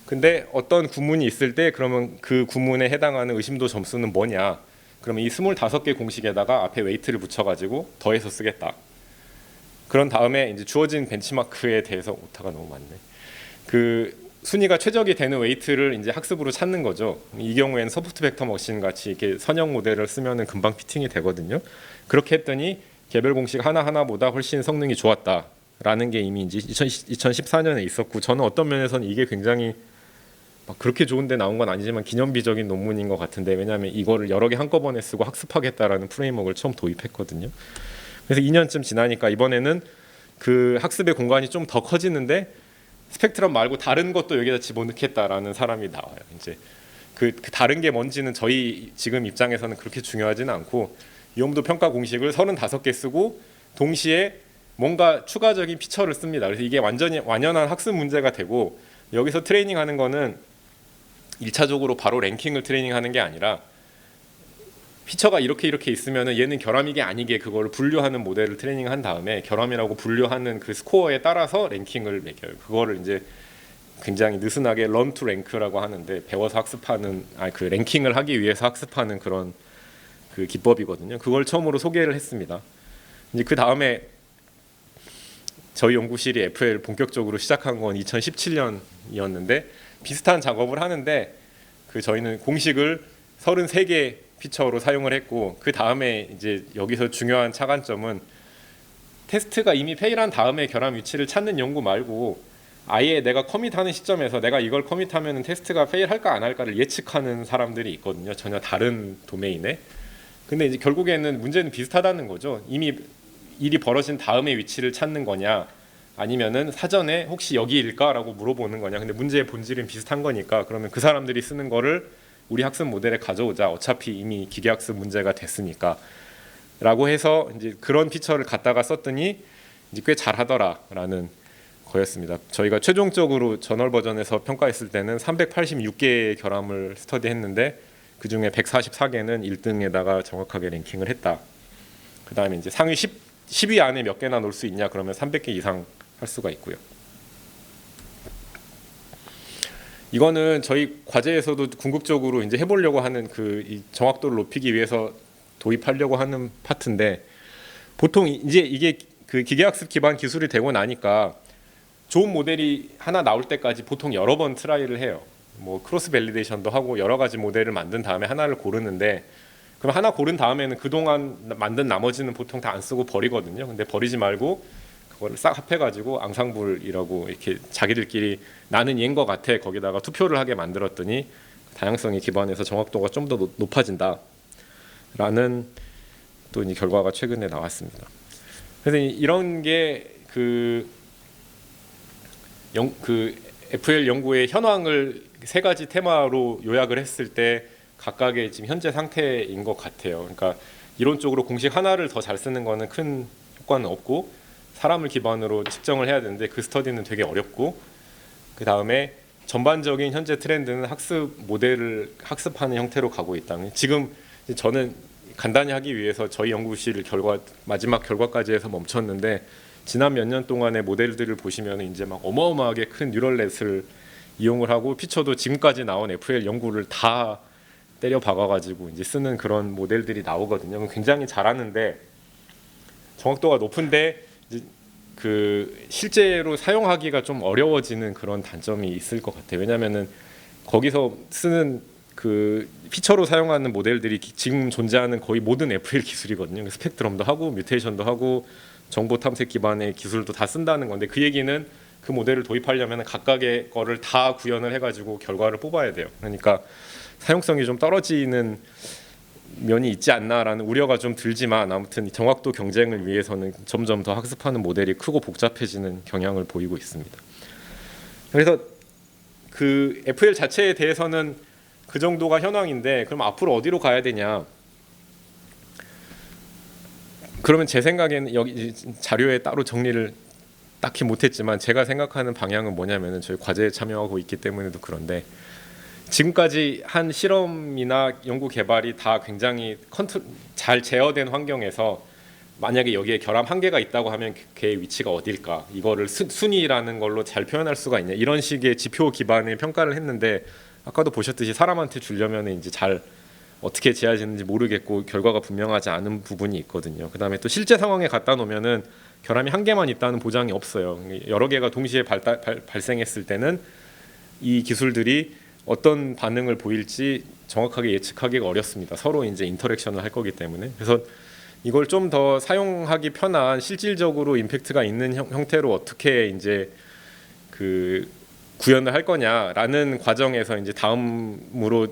근데 어떤 구문이 있을 때 그러면 그 구문에 해당하는 의심도 점수는 뭐냐? 그러면 이 25개 공식에다가 앞에 웨이트를 붙여가지고 더해서 쓰겠다. 그런 다음에 이제 주어진 벤치마크에 대해서 오타가 너무 많네. 그 순위가 최적이 되는 웨이트를 이제 학습으로 찾는 거죠. 이 경우에는 소프트 벡터 머신 같이 이렇게 선형 모델을 쓰면은 금방 피팅이 되거든요. 그렇게 했더니 개별 공식 하나하나보다 훨씬 성능이 좋았다라는 게 이미 이제 2014년에 있었고 저는 어떤 면에서는 이게 굉장히 막 그렇게 좋은데 나온 건 아니지만 기념비적인 논문인 것 같은데 왜냐하면 이거를 여러 개 한꺼번에 쓰고 학습하겠다라는 프레임워크를 처음 도입했거든요. 그래서 2년쯤 지나니까 이번에는 그 학습의 공간이 좀 더 커지는데 스펙트럼 말고 다른 것도 여기다 집어넣겠다라는 사람이 나와요. 이제 그 다른 게 뭔지는 저희 지금 입장에서는 그렇게 중요하지는 않고 위험도 평가 공식을 35개 쓰고 동시에 뭔가 추가적인 피처를 씁니다. 그래서 이게 완전히 완연한 학습 문제가 되고 여기서 트레이닝하는 거는 1차적으로 바로 랭킹을 트레이닝하는 게 아니라 피처가 이렇게 있으면은 얘는 결함이게 아니게 그거를 분류하는 모델을 트레이닝한 다음에 결함이라고 분류하는 그 스코어에 따라서 랭킹을 매겨요. 그거를 이제 굉장히 느슨하게 learn to rank라고 하는데 배워서 학습하는 그 랭킹을 하기 위해서 학습하는 그런 그 기법이거든요. 그걸 처음으로 소개를 했습니다. 이제 그 다음에 저희 연구실이 FL 본격적으로 시작한 건 2017년이었는데 비슷한 작업을 하는데 그 저희는 공식을 33개 피처로 사용을 했고 그 다음에 이제 여기서 중요한 차관점은 테스트가 이미 페일한 다음에 결함 위치를 찾는 연구 말고 아예 내가 커밋하는 시점에서 내가 이걸 커밋하면 테스트가 페일할까 안 할까를 예측하는 사람들이 있거든요. 전혀 다른 도메인에. 근데 이제 결국에는 문제는 비슷하다는 거죠. 이미 일이 벌어진 다음에 위치를 찾는 거냐 아니면은 사전에 혹시 여기일까라고 물어보는 거냐. 근데 문제의 본질은 비슷한 거니까 그러면 그 사람들이 쓰는 거를 우리 학습 모델에 가져오자. 어차피 이미 기계학습 문제가 됐으니까. 라고 해서 이제 그런 피처를 갖다가 썼더니 이제 꽤 잘하더라라는 거였습니다. 저희가 최종적으로 저널 버전에서 평가했을 때는 386개의 결함을 스터디했는데 그 중에 144개는 1등에다가 정확하게 랭킹을 했다. 그 다음에 이제 상위 10위 안에 몇 개나 넣을 수 있냐 그러면 300개 이상 할 수가 있고요. 이거는 저희 과제에서도 궁극적으로 이제 해보려고 하는 이 정확도를 높이기 위해서 도입하려고 하는 파트인데 보통 이제 이게 그 기계학습 기반 기술이 되고 나니까 좋은 모델이 하나 나올 때까지 보통 여러 번 트라이를 해요. 뭐 크로스 밸리데이션도 하고 여러 가지 모델을 만든 다음에 하나를 고르는데 그럼 하나 고른 다음에는 그동안 만든 나머지는 보통 다 안 쓰고 버리거든요. 근데 버리지 말고 그거를 싹 합해가지고 앙상블이라고 이렇게 자기들끼리 나는 얘인 것 같아 거기다가 투표를 하게 만들었더니 다양성에 기반해서 정확도가 좀 더 높아진다 라는 또 이제 결과가 최근에 나왔습니다. 그래서 이런 게 그 FL 연구의 현황을 세 가지 테마로 요약을 했을 때 각각의 지금 현재 상태인 것 같아요. 그러니까 이론적으로 공식 하나를 더 잘 쓰는 거는 큰 효과는 없고 사람을 기반으로 측정을 해야 되는데 그 스터디는 되게 어렵고 그 다음에 전반적인 현재 트렌드는 학습 모델을 학습하는 형태로 가고 있다. 지금 저는 간단히 하기 위해서 저희 연구실 마지막 결과까지 해서 멈췄는데 지난 몇 년 동안의 모델들을 보시면 이제 막 어마어마하게 큰 뉴럴넷을 이용을 하고 피처도 지금까지 나온 FL 연구를 다 때려 박아가지고 이제 쓰는 그런 모델들이 나오거든요. 굉장히 잘하는데 정확도가 높은데 이제 그 실제로 사용하기가 좀 어려워지는 그런 단점이 있을 것 같아요. 왜냐하면은 거기서 쓰는 그 피처로 사용하는 모델들이 지금 존재하는 거의 모든 FL 기술이거든요. 스펙트럼도 하고 뮤테이션도 하고 정보 탐색 기반의 기술도 다 쓴다는 건데 그 얘기는 그 모델을 도입하려면 각각의 거를 다 구현을 해가지고 결과를 뽑아야 돼요. 그러니까 사용성이 좀 떨어지는 면이 있지 않나라는 우려가 좀 들지만 아무튼 정확도 경쟁을 위해서는 점점 더 학습하는 모델이 크고 복잡해지는 경향을 보이고 있습니다. 그래서 그 FL 자체에 대해서는 그 정도가 현황인데 그럼 앞으로 어디로 가야 되냐? 그러면 제 생각에는 여기 자료에 따로 정리를 딱히 못했지만 제가 생각하는 방향은 뭐냐면은 저희 과제에 참여하고 있기 때문에도 그런데 지금까지 한 실험이나 연구 개발이 다 굉장히 잘 제어된 환경에서 만약에 여기에 결함 한 개가 있다고 하면 걔의 위치가 어딜까? 이거를 순위라는 걸로 잘 표현할 수가 있냐? 이런 식의 지표 기반의 평가를 했는데 아까도 보셨듯이 사람한테 주려면 이제 잘 어떻게 재야지는지 모르겠고 결과가 분명하지 않은 부분이 있거든요. 그다음에 또 실제 상황에 갖다 놓으면은 결함이 한 개만 있다는 보장이 없어요. 여러 개가 동시에 발생했을 때는 이 기술들이 어떤 반응을 보일지 정확하게 예측하기가 어렵습니다. 서로 이제 인터랙션을 할 거기 때문에. 그래서 이걸 좀 더 사용하기 편한 실질적으로 임팩트가 있는 형태로 어떻게 이제 그 구현을 할 거냐라는 과정에서 이제 다음으로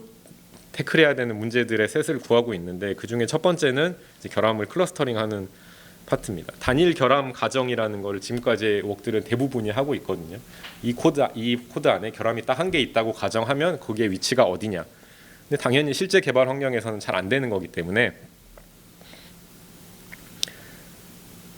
태클해야 되는 문제들의 셋을 구하고 있는데 그 중에 첫 번째는 이제 결함을 클러스터링하는 파트입니다. 단일 결함 가정이라는 걸 지금까지의 웍들은 대부분이 하고 있거든요. 이 코드 안에 결함이 딱 한 개 있다고 가정하면 거기에 위치가 어디냐. 근데 당연히 실제 개발 환경에서는 잘 안 되는 거기 때문에.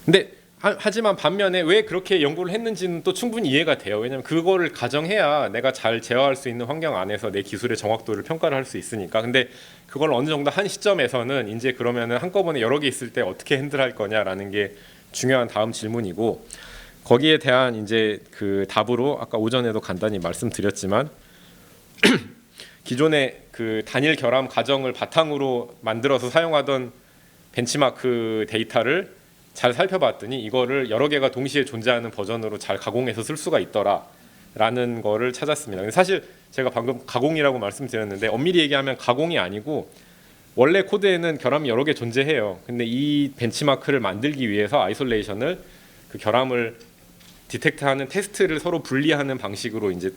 근데 하지만 반면에 왜 그렇게 연구를 했는지는 또 충분히 이해가 돼요. 왜냐하면 그거를 가정해야 내가 잘 제어할 수 있는 환경 안에서 내 기술의 정확도를 평가를 할 수 있으니까. 근데 그걸 어느 정도 한 시점에서는 이제 그러면은 한꺼번에 여러 개 있을 때 어떻게 핸들할 거냐라는 게 중요한 다음 질문이고 거기에 대한 이제 그 답으로 아까 오전에도 간단히 말씀드렸지만 기존의 그 단일 결함 가정을 바탕으로 만들어서 사용하던 벤치마크 데이터를 잘 살펴봤더니 이거를 여러 개가 동시에 존재하는 버전으로 잘 가공해서 쓸 수가 있더라라는 거를 찾았습니다. 근데 사실 제가 방금 가공이라고 말씀드렸는데 엄밀히 얘기하면 가공이 아니고 원래 코드에는 결함이 여러 개 존재해요. 근데 이 벤치마크를 만들기 위해서 아이솔레이션을 그 결함을 디텍트하는 테스트를 서로 분리하는 방식으로 이제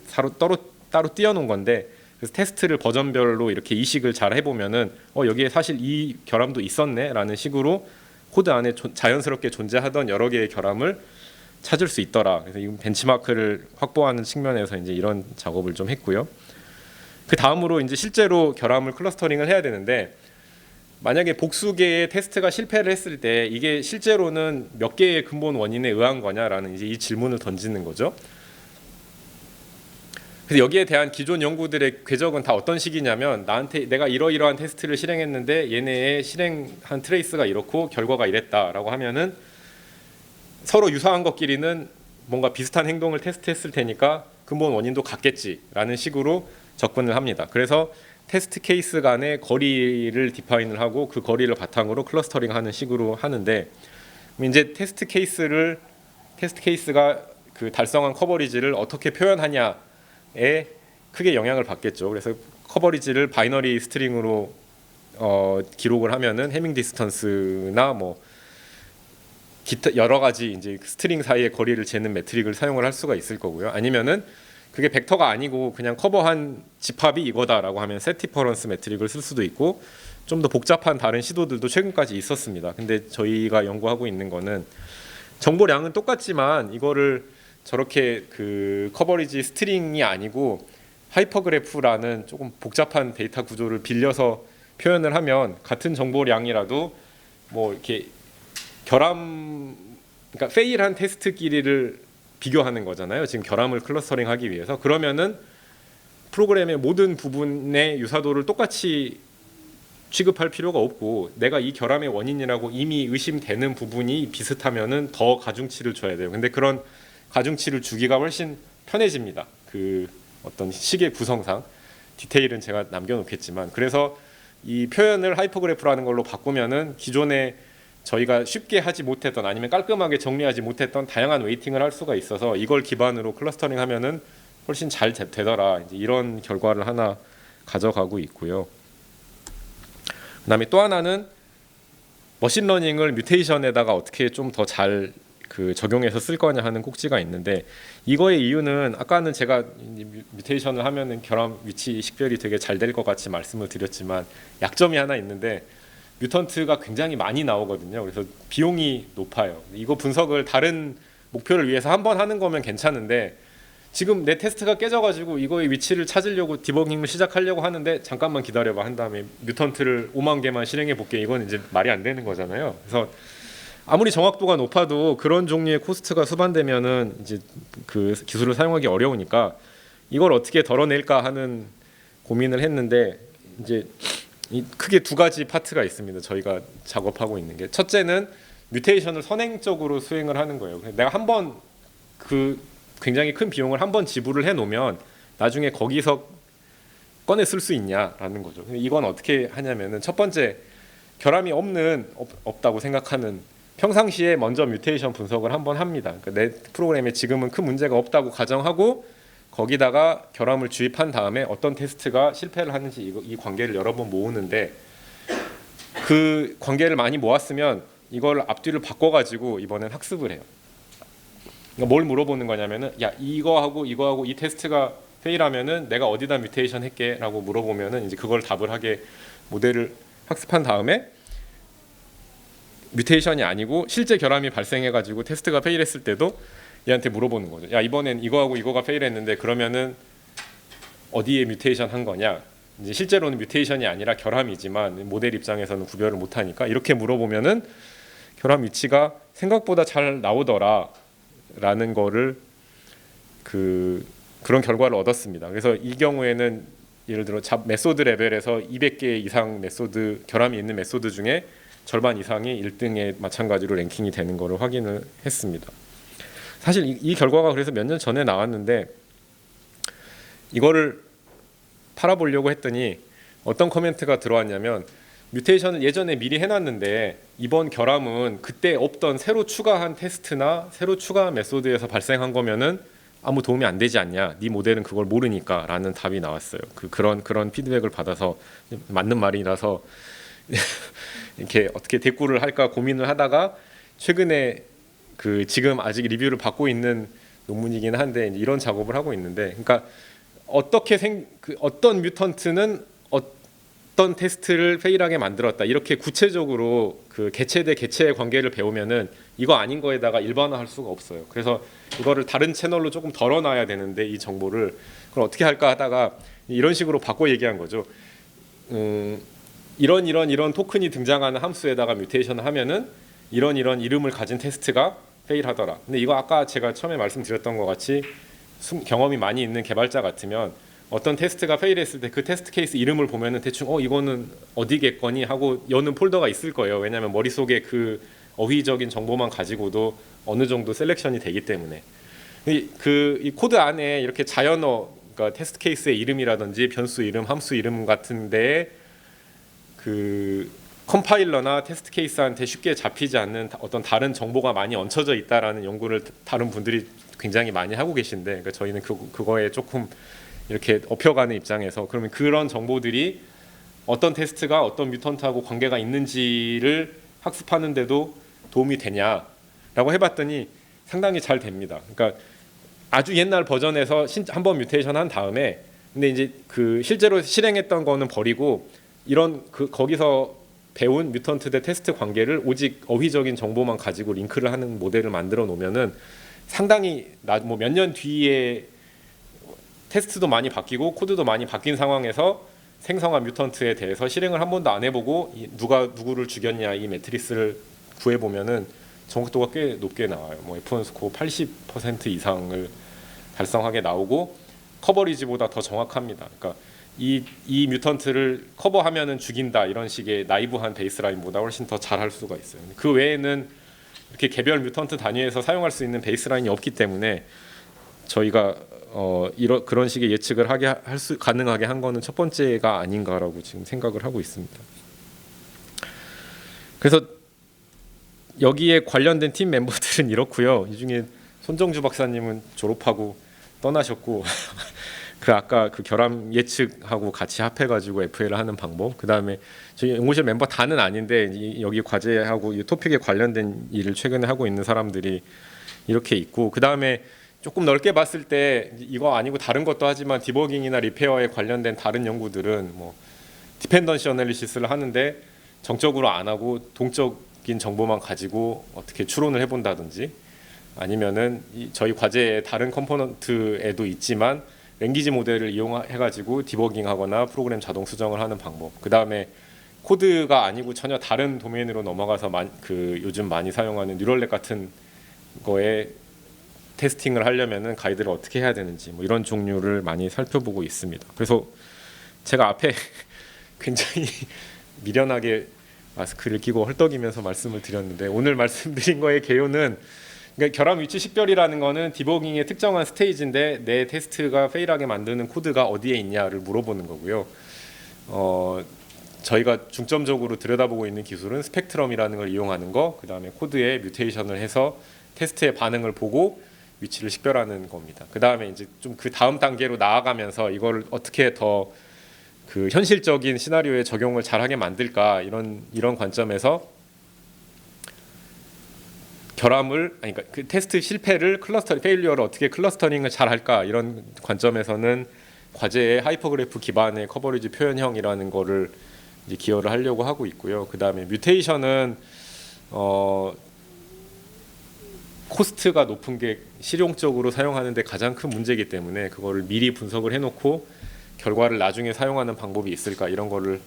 따로 띄워놓은 건데 그래서 테스트를 버전별로 이렇게 이식을 잘 해보면은 여기에 사실 이 결함도 있었네라는 식으로 코드 안에 자연스럽게 존재하던 여러 개의 결함을 찾을 수 있더라. 그래서 이 벤치마크를 확보하는 측면에서 이제 이런 작업을 좀 했고요. 그 다음으로 이제 실제로 결함을 클러스터링을 해야 되는데 만약에 복수 개의 테스트가 실패를 했을 때 이게 실제로는 몇 개의 근본 원인에 의한 거냐라는 이제 이 질문을 던지는 거죠. 그래서 여기에 대한 기존 연구들의 궤적은 다 어떤 식이냐면 나한테 내가 이러이러한 테스트를 실행했는데 얘네의 실행한 트레이스가 이렇고 결과가 이랬다라고 하면은 서로 유사한 것끼리는 뭔가 비슷한 행동을 테스트했을 테니까 근본 원인도 같겠지라는 식으로 접근을 합니다. 그래서 테스트 케이스 간의 거리를 디파인을 하고 그 거리를 바탕으로 클러스터링하는 식으로 하는데 이제 테스트 케이스가 그 달성한 커버리지를 어떻게 표현하냐 에 크게 영향을 받겠죠. 그래서 커버리지를 바이너리 스트링으로 기록을 하면은 해밍 디스턴스나 뭐 기타 여러 가지 이제 스트링 사이의 거리를 재는 매트릭을 사용을 할 수가 있을 거고요. 아니면은 그게 벡터가 아니고 그냥 커버한 집합이 이거다라고 하면 셋 디퍼런스 매트릭을 쓸 수도 있고 좀 더 복잡한 다른 시도들도 최근까지 있었습니다. 근데 저희가 연구하고 있는 거는 정보량은 똑같지만 이거를 저렇게 그 커버리지 스트링이 아니고 하이퍼그래프라는 조금 복잡한 데이터 구조를 빌려서 표현을 하면 같은 정보량이라도 뭐 이렇게 결함, 그러니까 페일한 테스트 길이를 비교하는 거잖아요. 지금 결함을 클러스터링하기 위해서. 그러면은 프로그램의 모든 부분의 유사도를 똑같이 취급할 필요가 없고, 내가 이 결함의 원인이라고 이미 의심되는 부분이 비슷하면은 더 가중치를 줘야 돼요. 근데 그런 가중치를 주기가 훨씬 편해집니다. 그 어떤 식의 구성상. 디테일은 제가 남겨놓겠지만, 그래서 이 표현을 하이퍼그래프라는 걸로 바꾸면은 기존에 저희가 쉽게 하지 못했던, 아니면 깔끔하게 정리하지 못했던 다양한 웨이팅을 할 수가 있어서 이걸 기반으로 클러스터링 하면은 훨씬 잘 되더라, 이제 이런 결과를 하나 가져가고 있고요. 그다음에 또 하나는 머신러닝을 뮤테이션에다가 어떻게 좀 더 잘 적용해서 쓸 거냐 하는 꼭지가 있는데, 이거의 이유는 아까는 제가 뮤테이션을 하면은 결함 위치 식별이 되게 잘 될 것 같이 말씀을 드렸지만, 약점이 하나 있는데 뮤턴트가 굉장히 많이 나오거든요. 그래서 비용이 높아요. 이거 분석을 다른 목표를 위해서 한 번 하는 거면 괜찮은데, 지금 내 테스트가 깨져가지고 이거의 위치를 찾으려고 디버깅을 시작하려고 하는데, 잠깐만 기다려봐 한 다음에 뮤턴트를 5만 개만 실행해 볼게, 이건 이제 말이 안 되는 거잖아요. 그래서 아무리 정확도가 높아도 그런 종류의 코스트가 수반되면은 이제 그 기술을 사용하기 어려우니까 이걸 어떻게 덜어낼까 하는 고민을 했는데, 이제 크게 두 가지 파트가 있습니다. 저희가 작업하고 있는 게, 첫째는 뮤테이션을 선행적으로 수행을 하는 거예요. 내가 한번 굉장히 큰 비용을 한번 지불을 해놓으면 나중에 거기서 꺼내 쓸 수 있냐라는 거죠. 이건 어떻게 하냐면은, 첫 번째, 결함이 없다고 생각하는, 평상시에 먼저 뮤테이션 분석을 한번 합니다. 그러니까 내 프로그램에 지금은 큰 문제가 없다고 가정하고 거기다가 결함을 주입한 다음에 어떤 테스트가 실패를 하는지 이 관계를 여러 번 모으는데, 그 관계를 많이 모았으면 이걸 앞뒤를 바꿔가지고 이번엔 학습을 해요. 그러니까 뭘 물어보는 거냐면은, 야, 이거하고 이 테스트가 페일하면은 내가 어디다 뮤테이션 했게라고 물어보면은 이제 그걸 답을 하게 모델을 학습한 다음에, 뮤테이션이 아니고 실제 결함이 발생해가지고 테스트가 페일했을 때도 얘한테 물어보는 거죠. 야, 이번엔 이거하고 이거가 페일했는데 그러면은 어디에 뮤테이션 한 거냐? 이제 실제로는 뮤테이션이 아니라 결함이지만 모델 입장에서는 구별을 못하니까 이렇게 물어보면은 결함 위치가 생각보다 잘 나오더라라는 거를 그런 결과를 얻었습니다. 그래서 이 경우에는 예를 들어 메소드 레벨에서 200개 이상 메소드, 결함이 있는 메소드 중에 절반 이상이 1등에 마찬가지로 랭킹이 되는 것을 확인을 했습니다. 사실 이 결과가 그래서 몇 년 전에 나왔는데, 이거를 팔아보려고 했더니 어떤 코멘트가 들어왔냐면, 뮤테이션을 예전에 미리 해놨는데 이번 결함은 그때 없던 새로 추가한 테스트나 새로 추가한 메소드에서 발생한 거면은 아무 도움이 안 되지 않냐, 네 모델은 그걸 모르니까 라는 답이 나왔어요. 그런 피드백을 받아서 맞는 말이라서 이렇게 어떻게 대꾸를 할까 고민을 하다가, 최근에 지금 아직 리뷰를 받고 있는 논문이긴 한데 이런 작업을 하고 있는데, 그러니까 어떤 뮤턴트는 어떤 테스트를 페일하게 만들었다, 이렇게 구체적으로 개체 대 개체의 관계를 배우면은 이거 아닌 거에다가 일반화할 수가 없어요. 그래서 이거를 다른 채널로 조금 덜어놔야 되는데, 이 정보를 그걸 어떻게 할까 하다가 이런 식으로 바꿔 얘기한 거죠. 이런 토큰이 등장하는 함수에다가 뮤테이션을 하면은 이런 이름을 가진 테스트가 페일하더라. 근데 이거 아까 제가 처음에 말씀드렸던 것 같이 경험이 많이 있는 개발자 같으면 어떤 테스트가 페일했을 때 그 테스트 케이스 이름을 보면은 대충 이거는 어디겠거니 하고 여는 폴더가 있을 거예요. 왜냐하면 머릿속에 그 어휘적인 정보만 가지고도 어느 정도 셀렉션이 되기 때문에. 이 코드 안에 이렇게 자연어, 그러니까 테스트 케이스의 이름이라든지 변수 이름, 함수 이름 같은데 컴파일러나 테스트 케이스한테 쉽게 잡히지 않는 어떤 다른 정보가 많이 얹혀져 있다라는 연구를 다른 분들이 굉장히 많이 하고 계신데, 그러니까 저희는 그거에 조금 이렇게 업혀가는 입장에서, 그러면 그런 정보들이 어떤 테스트가 어떤 뮤턴트하고 관계가 있는지를 학습하는데도 도움이 되냐라고 해봤더니 상당히 잘 됩니다. 그러니까 아주 옛날 버전에서 한번 뮤테이션 한 다음에, 근데 이제 실제로 실행했던 거는 버리고 거기서 배운 뮤턴트 대 테스트 관계를 오직 어휘적인 정보만 가지고 링크를 하는 모델을 만들어 놓으면은 상당히 몇 년 뒤에 테스트도 많이 바뀌고 코드도 많이 바뀐 상황에서 생성한 뮤턴트에 대해서 실행을 한 번도 안 해보고 누가 누구를 죽였냐 이 매트리스를 구해보면은 정확도가 꽤 높게 나와요. 뭐 F1 스코어 80% 이상을 달성하게 나오고 커버리지보다 더 정확합니다. 그러니까 이 뮤턴트를 커버하면은 죽인다 이런 식의 나이브한 베이스라인보다 훨씬 더 잘할 수가 있어요. 그 외에는 이렇게 개별 뮤턴트 단위에서 사용할 수 있는 베이스라인이 없기 때문에 저희가 그런 식의 예측을 가능하게 한 거는 첫 번째가 아닌가라고 지금 생각을 하고 있습니다. 그래서 여기에 관련된 팀 멤버들은 이렇고요. 이 중에 손정주 박사님은 졸업하고 떠나셨고 그 아까 그 결함 예측하고 같이 합해가지고 FA를 하는 방법. 그 다음에 저희 연구실 멤버 다는 아닌데 여기 과제하고 이 토픽에 관련된 일을 최근에 하고 있는 사람들이 이렇게 있고, 그 다음에 조금 넓게 봤을 때 이거 아니고 다른 것도 하지만 디버깅이나 리페어에 관련된 다른 연구들은 뭐 디펜던시 어널리시스를 하는데 정적으로 안 하고 동적인 정보만 가지고 어떻게 추론을 해본다든지, 아니면은 저희 과제의 다른 컴포넌트에도 있지만 랭귀지 모델을 이용해가지고 디버깅하거나 프로그램 자동 수정을 하는 방법. 그 다음에 코드가 아니고 전혀 다른 도메인으로 넘어가서 요즘 많이 사용하는 뉴럴넷 같은 거에 테스팅을 하려면은 가이드를 어떻게 해야 되는지 뭐 이런 종류를 많이 살펴보고 있습니다. 그래서 제가 앞에 굉장히 미련하게 마스크를 끼고 헐떡이면서 말씀을 드렸는데, 오늘 말씀드린 거의 개요는 그러니까 결함 위치 식별이라는 거는 디버깅의 특정한 스테이지인데 내 테스트가 페일하게 만드는 코드가 어디에 있냐를 물어보는 거고요. 저희가 중점적으로 들여다보고 있는 기술은 스펙트럼이라는 걸 이용하는 거, 그 다음에 코드에 뮤테이션을 해서 테스트의 반응을 보고 위치를 식별하는 겁니다. 그 다음에 이제 좀 그 다음 단계로 나아가면서 이걸 어떻게 더 그 현실적인 시나리오에 적용을 잘하게 만들까, 이런 관점에서 그러니까 그 테스트 실패를 페일리어를 어떻게 클러스터링을 잘 할까, 이런 관점에서는 과제의 하이퍼그래프 기반의 커버리지 표현형이라는 거를 이제 기여를 하려고 하고 있고요. 그 다음에 뮤테이션은 코스트가 높은 게 실용적으로 사용하는데 가장 큰 문제이기 때문에 그거를 미리 분석을 해놓고 결과를 나중에 사용하는 방법이 있을까, 이런 거를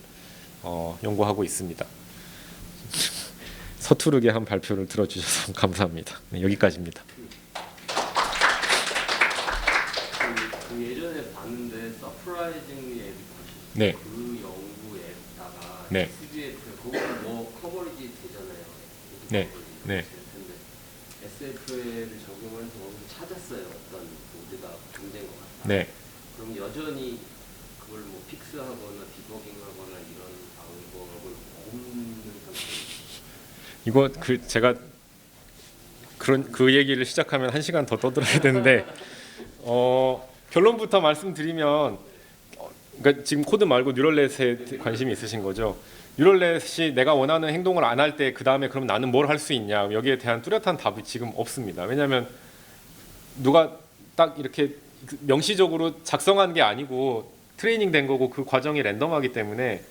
연구하고 있습니다. 서투르게 한 발표를 들어주셔서 감사합니다. 네, 여기까지입니다. 그 예전에 봤는데 서프라이징리 에듀케이션 네. 그 연구에다가 네. SBF 그거는 뭐 커버리지 되잖아요. 네. 네. SFL을 적용을 해서 찾았어요. 어떤 모드가 문제인 것 같다. 네. 그럼 여전히 그걸 뭐 픽스하거나 디버깅하거나 이런 방법을 없는 상태입니다. 이거 제가 그 얘기를 시작하면 1시간 더 떠들어야 되는데 결론부터 말씀드리면 그러니까 지금 코드 말고 뉴럴넷에 관심이 있으신 거죠. 뉴럴넷이 내가 원하는 행동을 안 할 때 그 다음에 그럼 나는 뭘 할 수 있냐, 여기에 대한 뚜렷한 답이 지금 없습니다. 왜냐하면 누가 딱 이렇게 명시적으로 작성한 게 아니고 트레이닝 된 거고 그 과정이 랜덤하기 때문에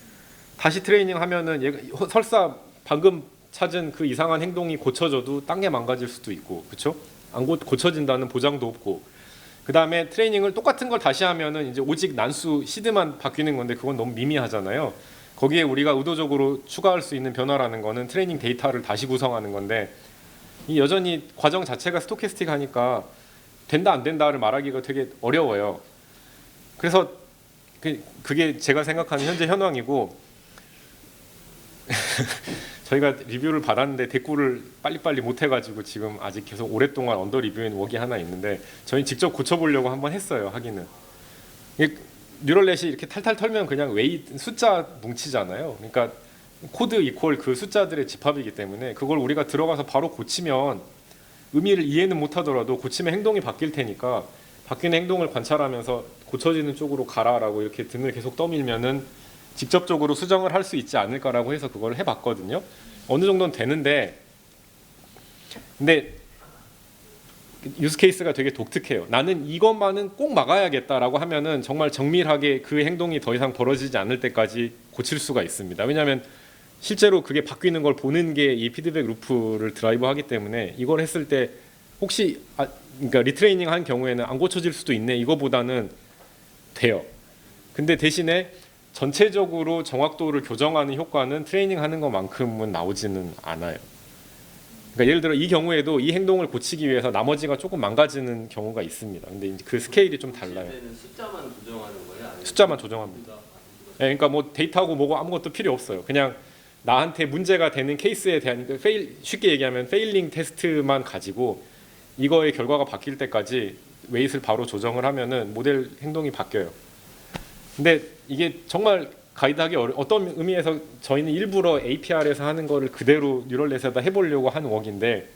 다시 트레이닝 하면은 얘가 설사 방금 찾은 그 이상한 행동이 고쳐져도 딴 게 망가질 수도 있고, 그렇죠? 안 고쳐진다는 보장도 없고, 그 다음에 트레이닝을 똑같은 걸 다시 하면은 이제 오직 난수 시드만 바뀌는 건데 그건 너무 미미하잖아요. 거기에 우리가 의도적으로 추가할 수 있는 변화라는 거는 트레이닝 데이터를 다시 구성하는 건데, 이 여전히 과정 자체가 스토캐스틱 하니까 된다 안 된다를 말하기가 되게 어려워요. 그래서 그게 제가 생각하는 현재 현황이고 저희가 리뷰를 받았는데 댓글을 빨리빨리 못 해가지고 지금 아직 계속 오랫동안 언더 리뷰인 웍이 하나 있는데, 저희 직접 고쳐보려고 한번 했어요. 하기는 뉴럴넷이 이렇게 탈탈 털면 그냥 숫자 뭉치잖아요. 그러니까 코드 이퀄 그 숫자들의 집합이기 때문에 그걸 우리가 들어가서 바로 고치면 의미를 이해는 못하더라도 고치면 행동이 바뀔 테니까 바뀌는 행동을 관찰하면서 고쳐지는 쪽으로 가라라고 이렇게 등을 계속 떠밀면은 직접적으로 수정을 할 수 있지 않을까라고 해서 그걸 해봤거든요. 어느 정도는 되는데, 근데 유스 케이스가 되게 독특해요. 나는 이것만은 꼭 막아야겠다라고 하면은 정말 정밀하게 그 행동이 더 이상 벌어지지 않을 때까지 고칠 수가 있습니다. 왜냐하면 실제로 그게 바뀌는 걸 보는 게 이 피드백 루프를 드라이브하기 때문에 이걸 했을 때 혹시 그러니까 리트레이닝 한 경우에는 안 고쳐질 수도 있네, 이거보다는 돼요. 근데 대신에 전체적으로 정확도를 교정하는 효과는 트레이닝하는 것만큼은 나오지는 않아요. 그러니까 예를 들어 이 경우에도 이 행동을 고치기 위해서 나머지가 조금 망가지는 경우가 있습니다. 근데 이제 그 스케일이 좀 달라요. 때는 숫자만 조정하는 거예요? 아니면 숫자만 조정합니다. 예, 그러니까 뭐 데이터하고 뭐고 아무것도 필요 없어요. 그냥 나한테 문제가 되는 케이스에 대한 쉽게 얘기하면 페일링 테스트만 가지고 이거의 결과가 바뀔 때까지 웨이트를 바로 조정을 하면은 모델 행동이 바뀌어요. 근데 이게 정말 가이드하기 어떤 의미에서 저희는 일부러 APR에서 하는 거를 그대로 뉴럴넷에다 해보려고 한 웍인데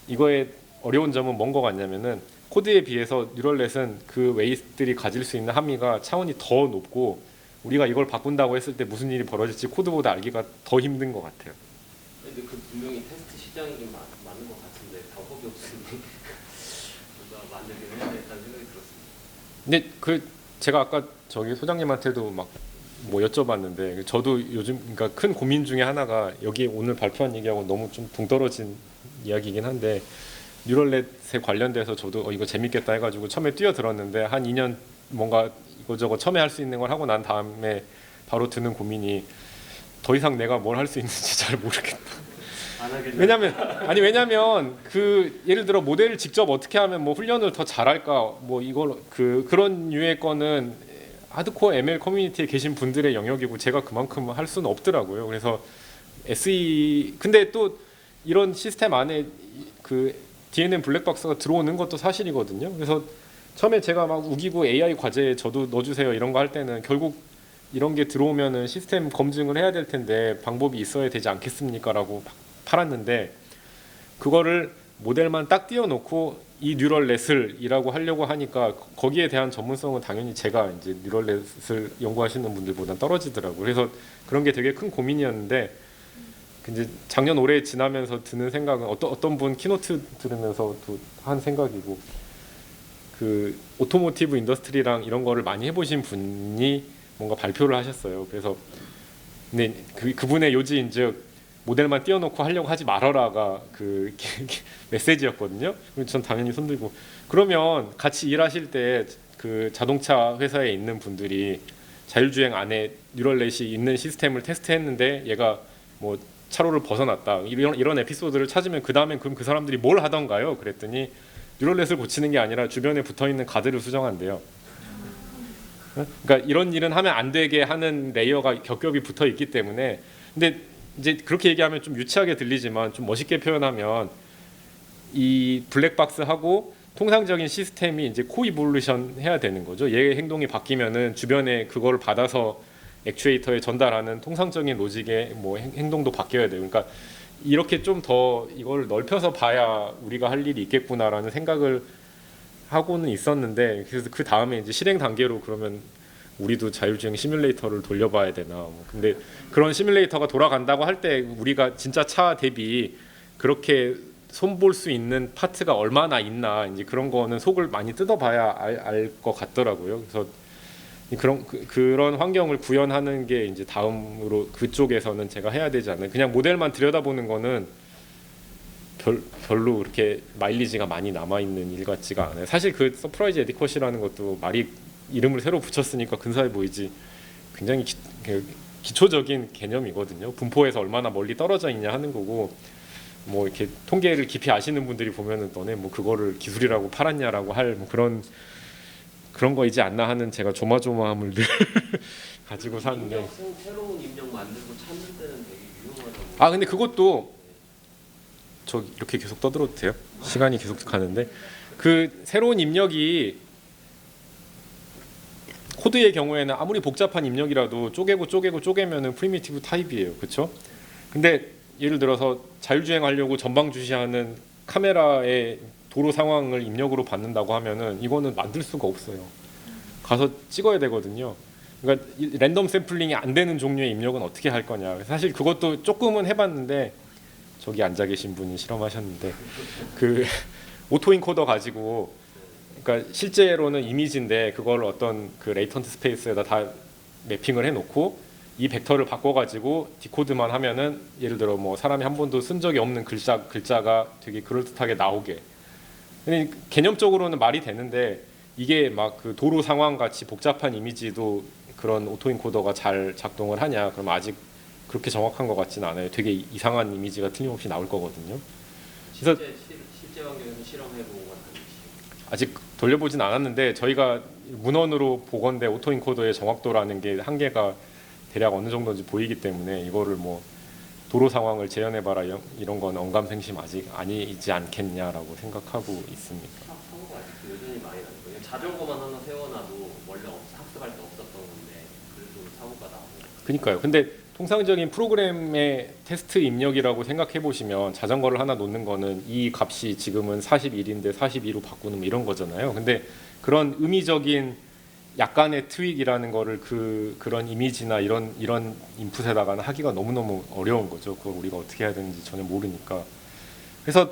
이거의 어려운 점은 뭔 거 같냐면은 코드에 비해서 뉴럴넷은 그 웨이트들이 가질 수 있는 함의가 차원이 더 높고 우리가 이걸 바꾼다고 했을 때 무슨 일이 벌어질지 코드보다 알기가 더 힘든 것 같아요. 근데 그 분명히 테스트 시장이 많은 것 같은데 방법이 없으니 뭔가 만들긴 해야 되겠다는 생각이 들었습니다. 근데 그 제가 아까 저기 소장님한테도 막 뭐 여쭤봤는데 저도 요즘 그러니까 큰 고민 중에 하나가 여기 오늘 발표한 얘기하고 너무 좀 동떨어진 이야기이긴 한데 뉴럴넷에 관련돼서 저도 이거 재밌겠다 해가지고 처음에 뛰어들었는데 한 2년 뭔가 이거저거 처음에 할 수 있는 걸 하고 난 다음에 바로 드는 고민이 더 이상 내가 뭘 할 수 있는지 잘 모르겠다. 안 하겠네. 왜냐면 그 예를 들어 모델을 직접 어떻게 하면 뭐 훈련을 더 잘할까 뭐 이걸 그런 류의 거는 하드코어 ML 커뮤니티에 계신 분들의 영역이고 제가 그만큼 할 수는 없더라고요. 그래서 SE 근데 또 이런 시스템 안에 그 DNN 블랙박스가 들어오는 것도 사실이거든요. 그래서 처음에 제가 막 우기고 AI 과제에 저도 넣어주세요 이런 거 할 때는 결국 이런 게 들어오면은 시스템 검증을 해야 될 텐데 방법이 있어야 되지 않겠습니까라고 팔았는데 그거를 모델만 딱 띄워놓고 이 뉴럴넷을이라고 하려고 하니까 거기에 대한 전문성은 당연히 제가 이제 뉴럴넷을 연구하시는 분들보다 떨어지더라고요. 그래서 그런 게 되게 큰 고민이었는데 이제 작년 올해 지나면서 드는 생각은 어떤 분 키노트 들으면서도 한 생각이고 그 오토모티브 인더스트리랑 이런 거를 많이 해보신 분이 뭔가 발표를 하셨어요. 그래서 근데 그분의 요지인즉 모델만 띄워놓고 하려고 하지 말아라가 그 메시지였거든요. 전 당연히 손들고 그러면 같이 일하실 때 그 자동차 회사에 있는 분들이 자율주행 안에 뉴럴넷이 있는 시스템을 테스트했는데 얘가 뭐 차로를 벗어났다 이런 에피소드를 찾으면 그 다음엔 그럼 그 사람들이 뭘 하던가요? 그랬더니 뉴럴넷을 고치는 게 아니라 주변에 붙어있는 가드를 수정한대요. 그러니까 이런 일은 하면 안 되게 하는 레이어가 겹겹이 붙어 있기 때문에 근데 이제 그렇게 얘기하면 좀 유치하게 들리지만 좀 멋있게 표현하면 이 블랙박스하고 통상적인 시스템이 이제 코이볼루션 해야 되는 거죠. 얘의 행동이 바뀌면은 주변에 그거를 받아서 액추에이터에 전달하는 통상적인 로직의 뭐 행동도 바뀌어야 돼요. 그러니까 이렇게 좀 더 이걸 넓혀서 봐야 우리가 할 일이 있겠구나라는 생각을 하고는 있었는데 그래서 그 다음에 이제 실행 단계로 그러면 우리도 자율주행 시뮬레이터를 돌려봐야 되나. 근데 그런 시뮬레이터가 돌아간다고 할 때 우리가 진짜 차 대비 그렇게 손볼 수 있는 파트가 얼마나 있나 이제 그런 거는 속을 많이 뜯어봐야 알 것 같더라고요. 그래서 그런 환경을 구현하는 게 이제 다음으로 그쪽에서는 제가 해야 되지 않나. 그냥 모델만 들여다보는 거는 별로 그렇게 마일리지가 많이 남아 있는 일 같지가 않아요. 사실 그 서프라이즈 에디컷이라는 것도 말이 이름을 새로 붙였으니까 근사해 보이지 굉장히 기초적인 개념이거든요. 분포에서 얼마나 멀리 떨어져 있냐 하는 거고 뭐 이렇게 통계를 깊이 아시는 분들이 보면은 너네 뭐 그거를 기술이라고 팔았냐라고 할 뭐 그런 거이지 않나 하는 제가 조마조마함을 늘 가지고 사는데 새로운 입력 만들고 찾는 데는 되게 유용하다고. 아 근데 그것도 저 이렇게 계속 떠들어도 돼요? 시간이 계속 가는데 그 새로운 입력이 코드의 경우에는 아무리 복잡한 입력이라도 쪼개면은 프리미티브 타입이에요. 그렇죠? 근데 예를 들어서 자율주행 하려고 전방 주시하는 카메라의 도로 상황을 입력으로 받는다고 하면은 이거는 만들 수가 없어요. 가서 찍어야 되거든요. 그러니까 랜덤 샘플링이 안 되는 종류의 입력은 어떻게 할 거냐. 사실 그것도 조금은 해봤는데 저기 앉아 계신 분이 실험하셨는데 그 오토인코더 가지고 그러니까 실제로는 이미지인데 그걸 어떤 그 레이턴트 스페이스에다 다 매핑을 해놓고 이 벡터를 바꿔가지고 디코드만 하면은 예를 들어 뭐 사람이 한 번도 쓴 적이 없는 글자가 되게 그럴듯하게 나오게. 근데 개념적으로는 말이 되는데 이게 막 그 도로 상황 같이 복잡한 이미지도 그런 오토인코더가 잘 작동을 하냐? 그럼 아직 그렇게 정확한 것 같지는 않아요. 되게 이상한 이미지가 틀림없이 나올 거거든요. 그래서 실제 환경에서 실험해보고 같은 아직 돌려보진 않았는데 저희가 문헌으로 보건대 오토인코더의 정확도라는 게 한계가 대략 어느 정도인지 보이기 때문에 이거를 뭐 도로 상황을 재현해봐라 이런 건 언감생심 아직 아니지 않겠냐라고 생각하고 있습니다. 사고가 아직 여전히 많이 나는 거예요. 자전거만 하나 세워놔도 원래 학습할 때 없었던 건데 그래도 사고가 나고. 그러니까요. 근데 통상적인 프로그램의 테스트 입력이라고 생각해 보시면 자전거를 하나 놓는 거는 이 값이 지금은 41인데 42로 바꾸는 뭐 이런 거잖아요. 근데 그런 의미적인 약간의 트윅이라는 거를 그런 이미지나 이런 인풋에다가는 하기가 너무너무 어려운 거죠. 그걸 우리가 어떻게 해야 되는지 전혀 모르니까. 그래서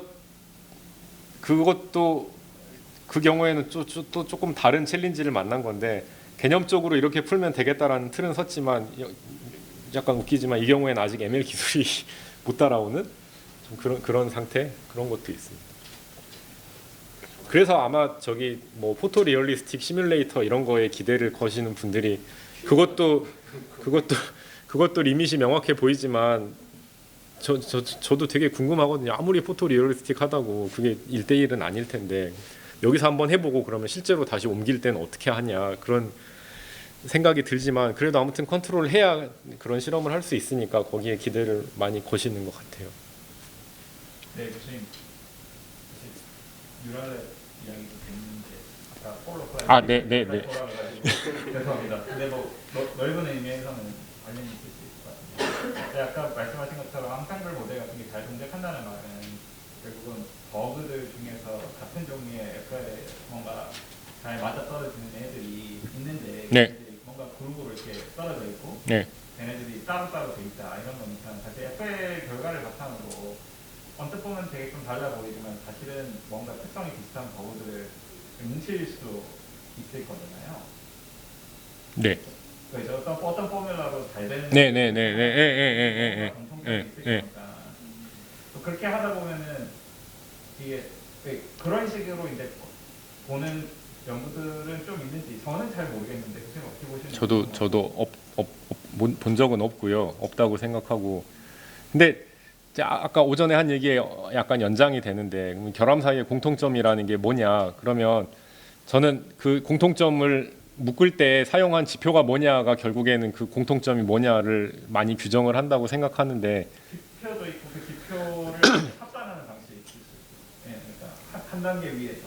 그것도 그 경우에는 또 조금 다른 챌린지를 만난 건데 개념적으로 이렇게 풀면 되겠다라는 틀은 섰지만 약간 웃기지만 이 경우에는 아직 ML 기술이 못 따라오는 좀 그런 상태 그런 것도 있습니다. 그래서 아마 저기 뭐 포토 리얼리스틱 시뮬레이터 이런 거에 기대를 거시는 분들이 그것도 리밋이 명확해 보이지만 저도 되게 궁금하거든요. 아무리 포토 리얼리스틱 하다고 그게 1대1은 아닐 텐데 여기서 한번 해보고 그러면 실제로 다시 옮길 때는 어떻게 하냐 그런 생각이 들지만 그래도 아무튼 컨트롤을 해야 그런 실험을 할 수 있으니까 거기에 기대를 많이 거시는 것 같아요. 네, 교수님. 뉴럴 이야기도 됐는데 아까 폴로 네. 죄송합니다. 근데 뭐 넓은 의미에서는 관련이 있을 수 있을 것 같아요. 근데 아까 말씀하신 것처럼 앙상블 모델 같은 게 잘 동작한다는 말은 결국은 버그들 중에서 같은 종류의 FL에 뭔가 잘 맞아 떨어지는 애들이 있는데 네. 뭔가 그룹으로 이렇게 떨어져 있고 네. 얘네들이 따로따로 돼 있다 이런 거니까 사실 FL 결과를 바탕으로 언뜻 보면 되게 좀 달라 보이지만 사실은 뭔가 특성이 비슷한 버그들을 뭉칠 수 있을 거잖아요. 네. 그래서 어떤 포뮬러로 잘 되는 공통점이 있을 거니까 또 그렇게 하다 보면은 이게 그런 식으로 이제 보는 연구들은 좀 있는지 저는 잘 모르겠는데 선생님 어떻게 보시는지 저도 본 적은 없고요. 없다고 생각하고. 근데 아까 오전에 한 얘기에 약간 연장이 되는데 결함 사이의 공통점이라는 게 뭐냐? 그러면 저는 그 공통점을 묶을 때 사용한 지표가 뭐냐가 결국에는 그 공통점이 뭐냐를 많이 규정을 한다고 생각하는데 지표도 있고 그 지표를 합산하는 방식이 있을 수 있어요. 네, 그러니까 한 단계 위에서.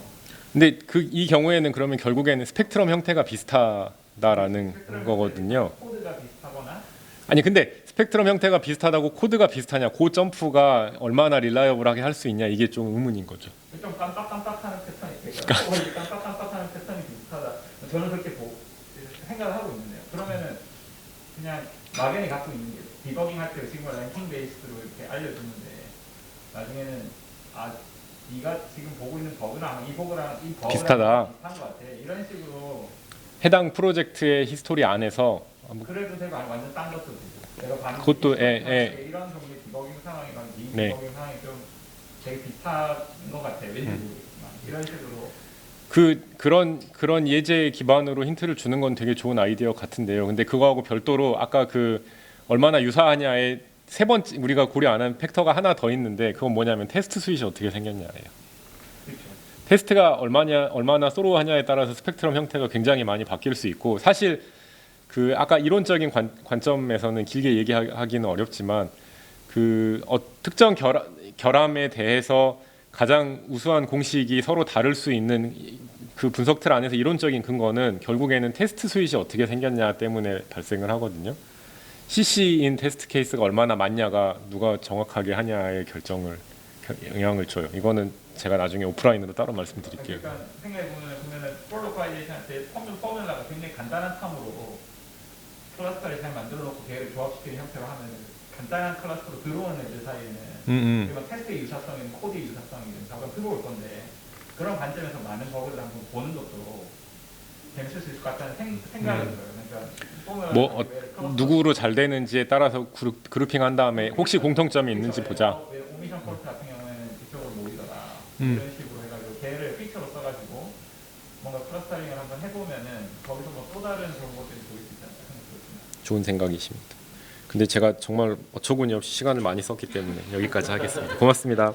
근데 이 경우에는 그러면 결국에는 스펙트럼 형태가 비슷하다라는 거거든요. 코드가 비슷하거나 아니 근데 스펙트럼 형태가 비슷하다고 코드가 비슷하냐? 그 점프가 얼마나 릴라이어블하게 할 수 있냐? 이게 좀 의문인 거죠. 좀 깜빡깜빡하는 패턴이 있어요. 깜빡깜빡하는 패턴이 비슷하다. 저는 그렇게 생각을 하고 있는데요. 그러면은 그냥 막연히 갖고 있는 게 디버깅 할 때 지금 랭킹 베이스로 이렇게 알려주는데 나중에는 네가 지금 보고 있는 버그랑 이 버그랑 비슷하다. 비슷한 것 같아. 이런 식으로 해당 프로젝트의 히스토리 안에서 그래도 되고 아니 완전 딴 것도 되고. 내가 봤는데 그것도 이런 종류의 디버깅 상황이랑 이 네. 디버깅 상황이 좀 되게 비슷한 것 같아. 왠지 모르겠지만 이런 식으로. 그런 예제 기반으로 힌트를 주는 건 되게 좋은 아이디어 같은데요. 근데 그거하고 별도로 아까 그 얼마나 유사하냐에 세 번째 우리가 고려 안 한 팩터가 하나 더 있는데 그건 뭐냐면 테스트 스윗이 어떻게 생겼냐예요. 그렇죠. 테스트가 얼마나 소로하냐에 따라서 스펙트럼 형태가 굉장히 많이 바뀔 수 있고 사실 그 아까 이론적인 관점에서는 길게 얘기하기는 어렵지만 그 특정 결함에 대해서 가장 우수한 공식이 서로 다를 수 있는 그 분석 틀 안에서 이론적인 근거는 결국에는 테스트 스윗이 어떻게 생겼냐 때문에 발생을 하거든요. CC인 테스트 케이스가 얼마나 많냐가 누가 정확하게 하냐의 영향을 줘요. 이거는 제가 나중에 오프라인으로 따로 말씀드릴게요. 그러니까 생각해 보면은 폴로파이제이션 때 포뮬라가 굉장히 간단한 텀으로 클러스터를 잘 만들어 놓고 걔를 조합시키는 형태로 하면 간단한 클러스터로 들어오는 애들 사이에는 그리고 테스트의 유사성이든 코드의 유사성이든 잠깐 들어올 건데 그런 관점에서 많은 버그를 한번 보는 것도 재밌을 수 있을 것 같다는 생각이 들어요. 그러니까 누구로 잘 되는지에 따라서 그룹핑한 다음에 혹시 공통점이 있는지 보자. 오미션 폴트 같은 경우에는 뒤쪽으로 모이더라. 이런 식으로 해가지고 걔를 피처로 써가지고 뭔가 클러스터링을 한번 해보면은 거기서 뭐 또 다른 그런 것들이 보일 수 있잖아요. 좋은 생각이십니다. 근데 제가 정말 어처구니 없이 시간을 많이 썼기 때문에 여기까지 하겠습니다. 고맙습니다.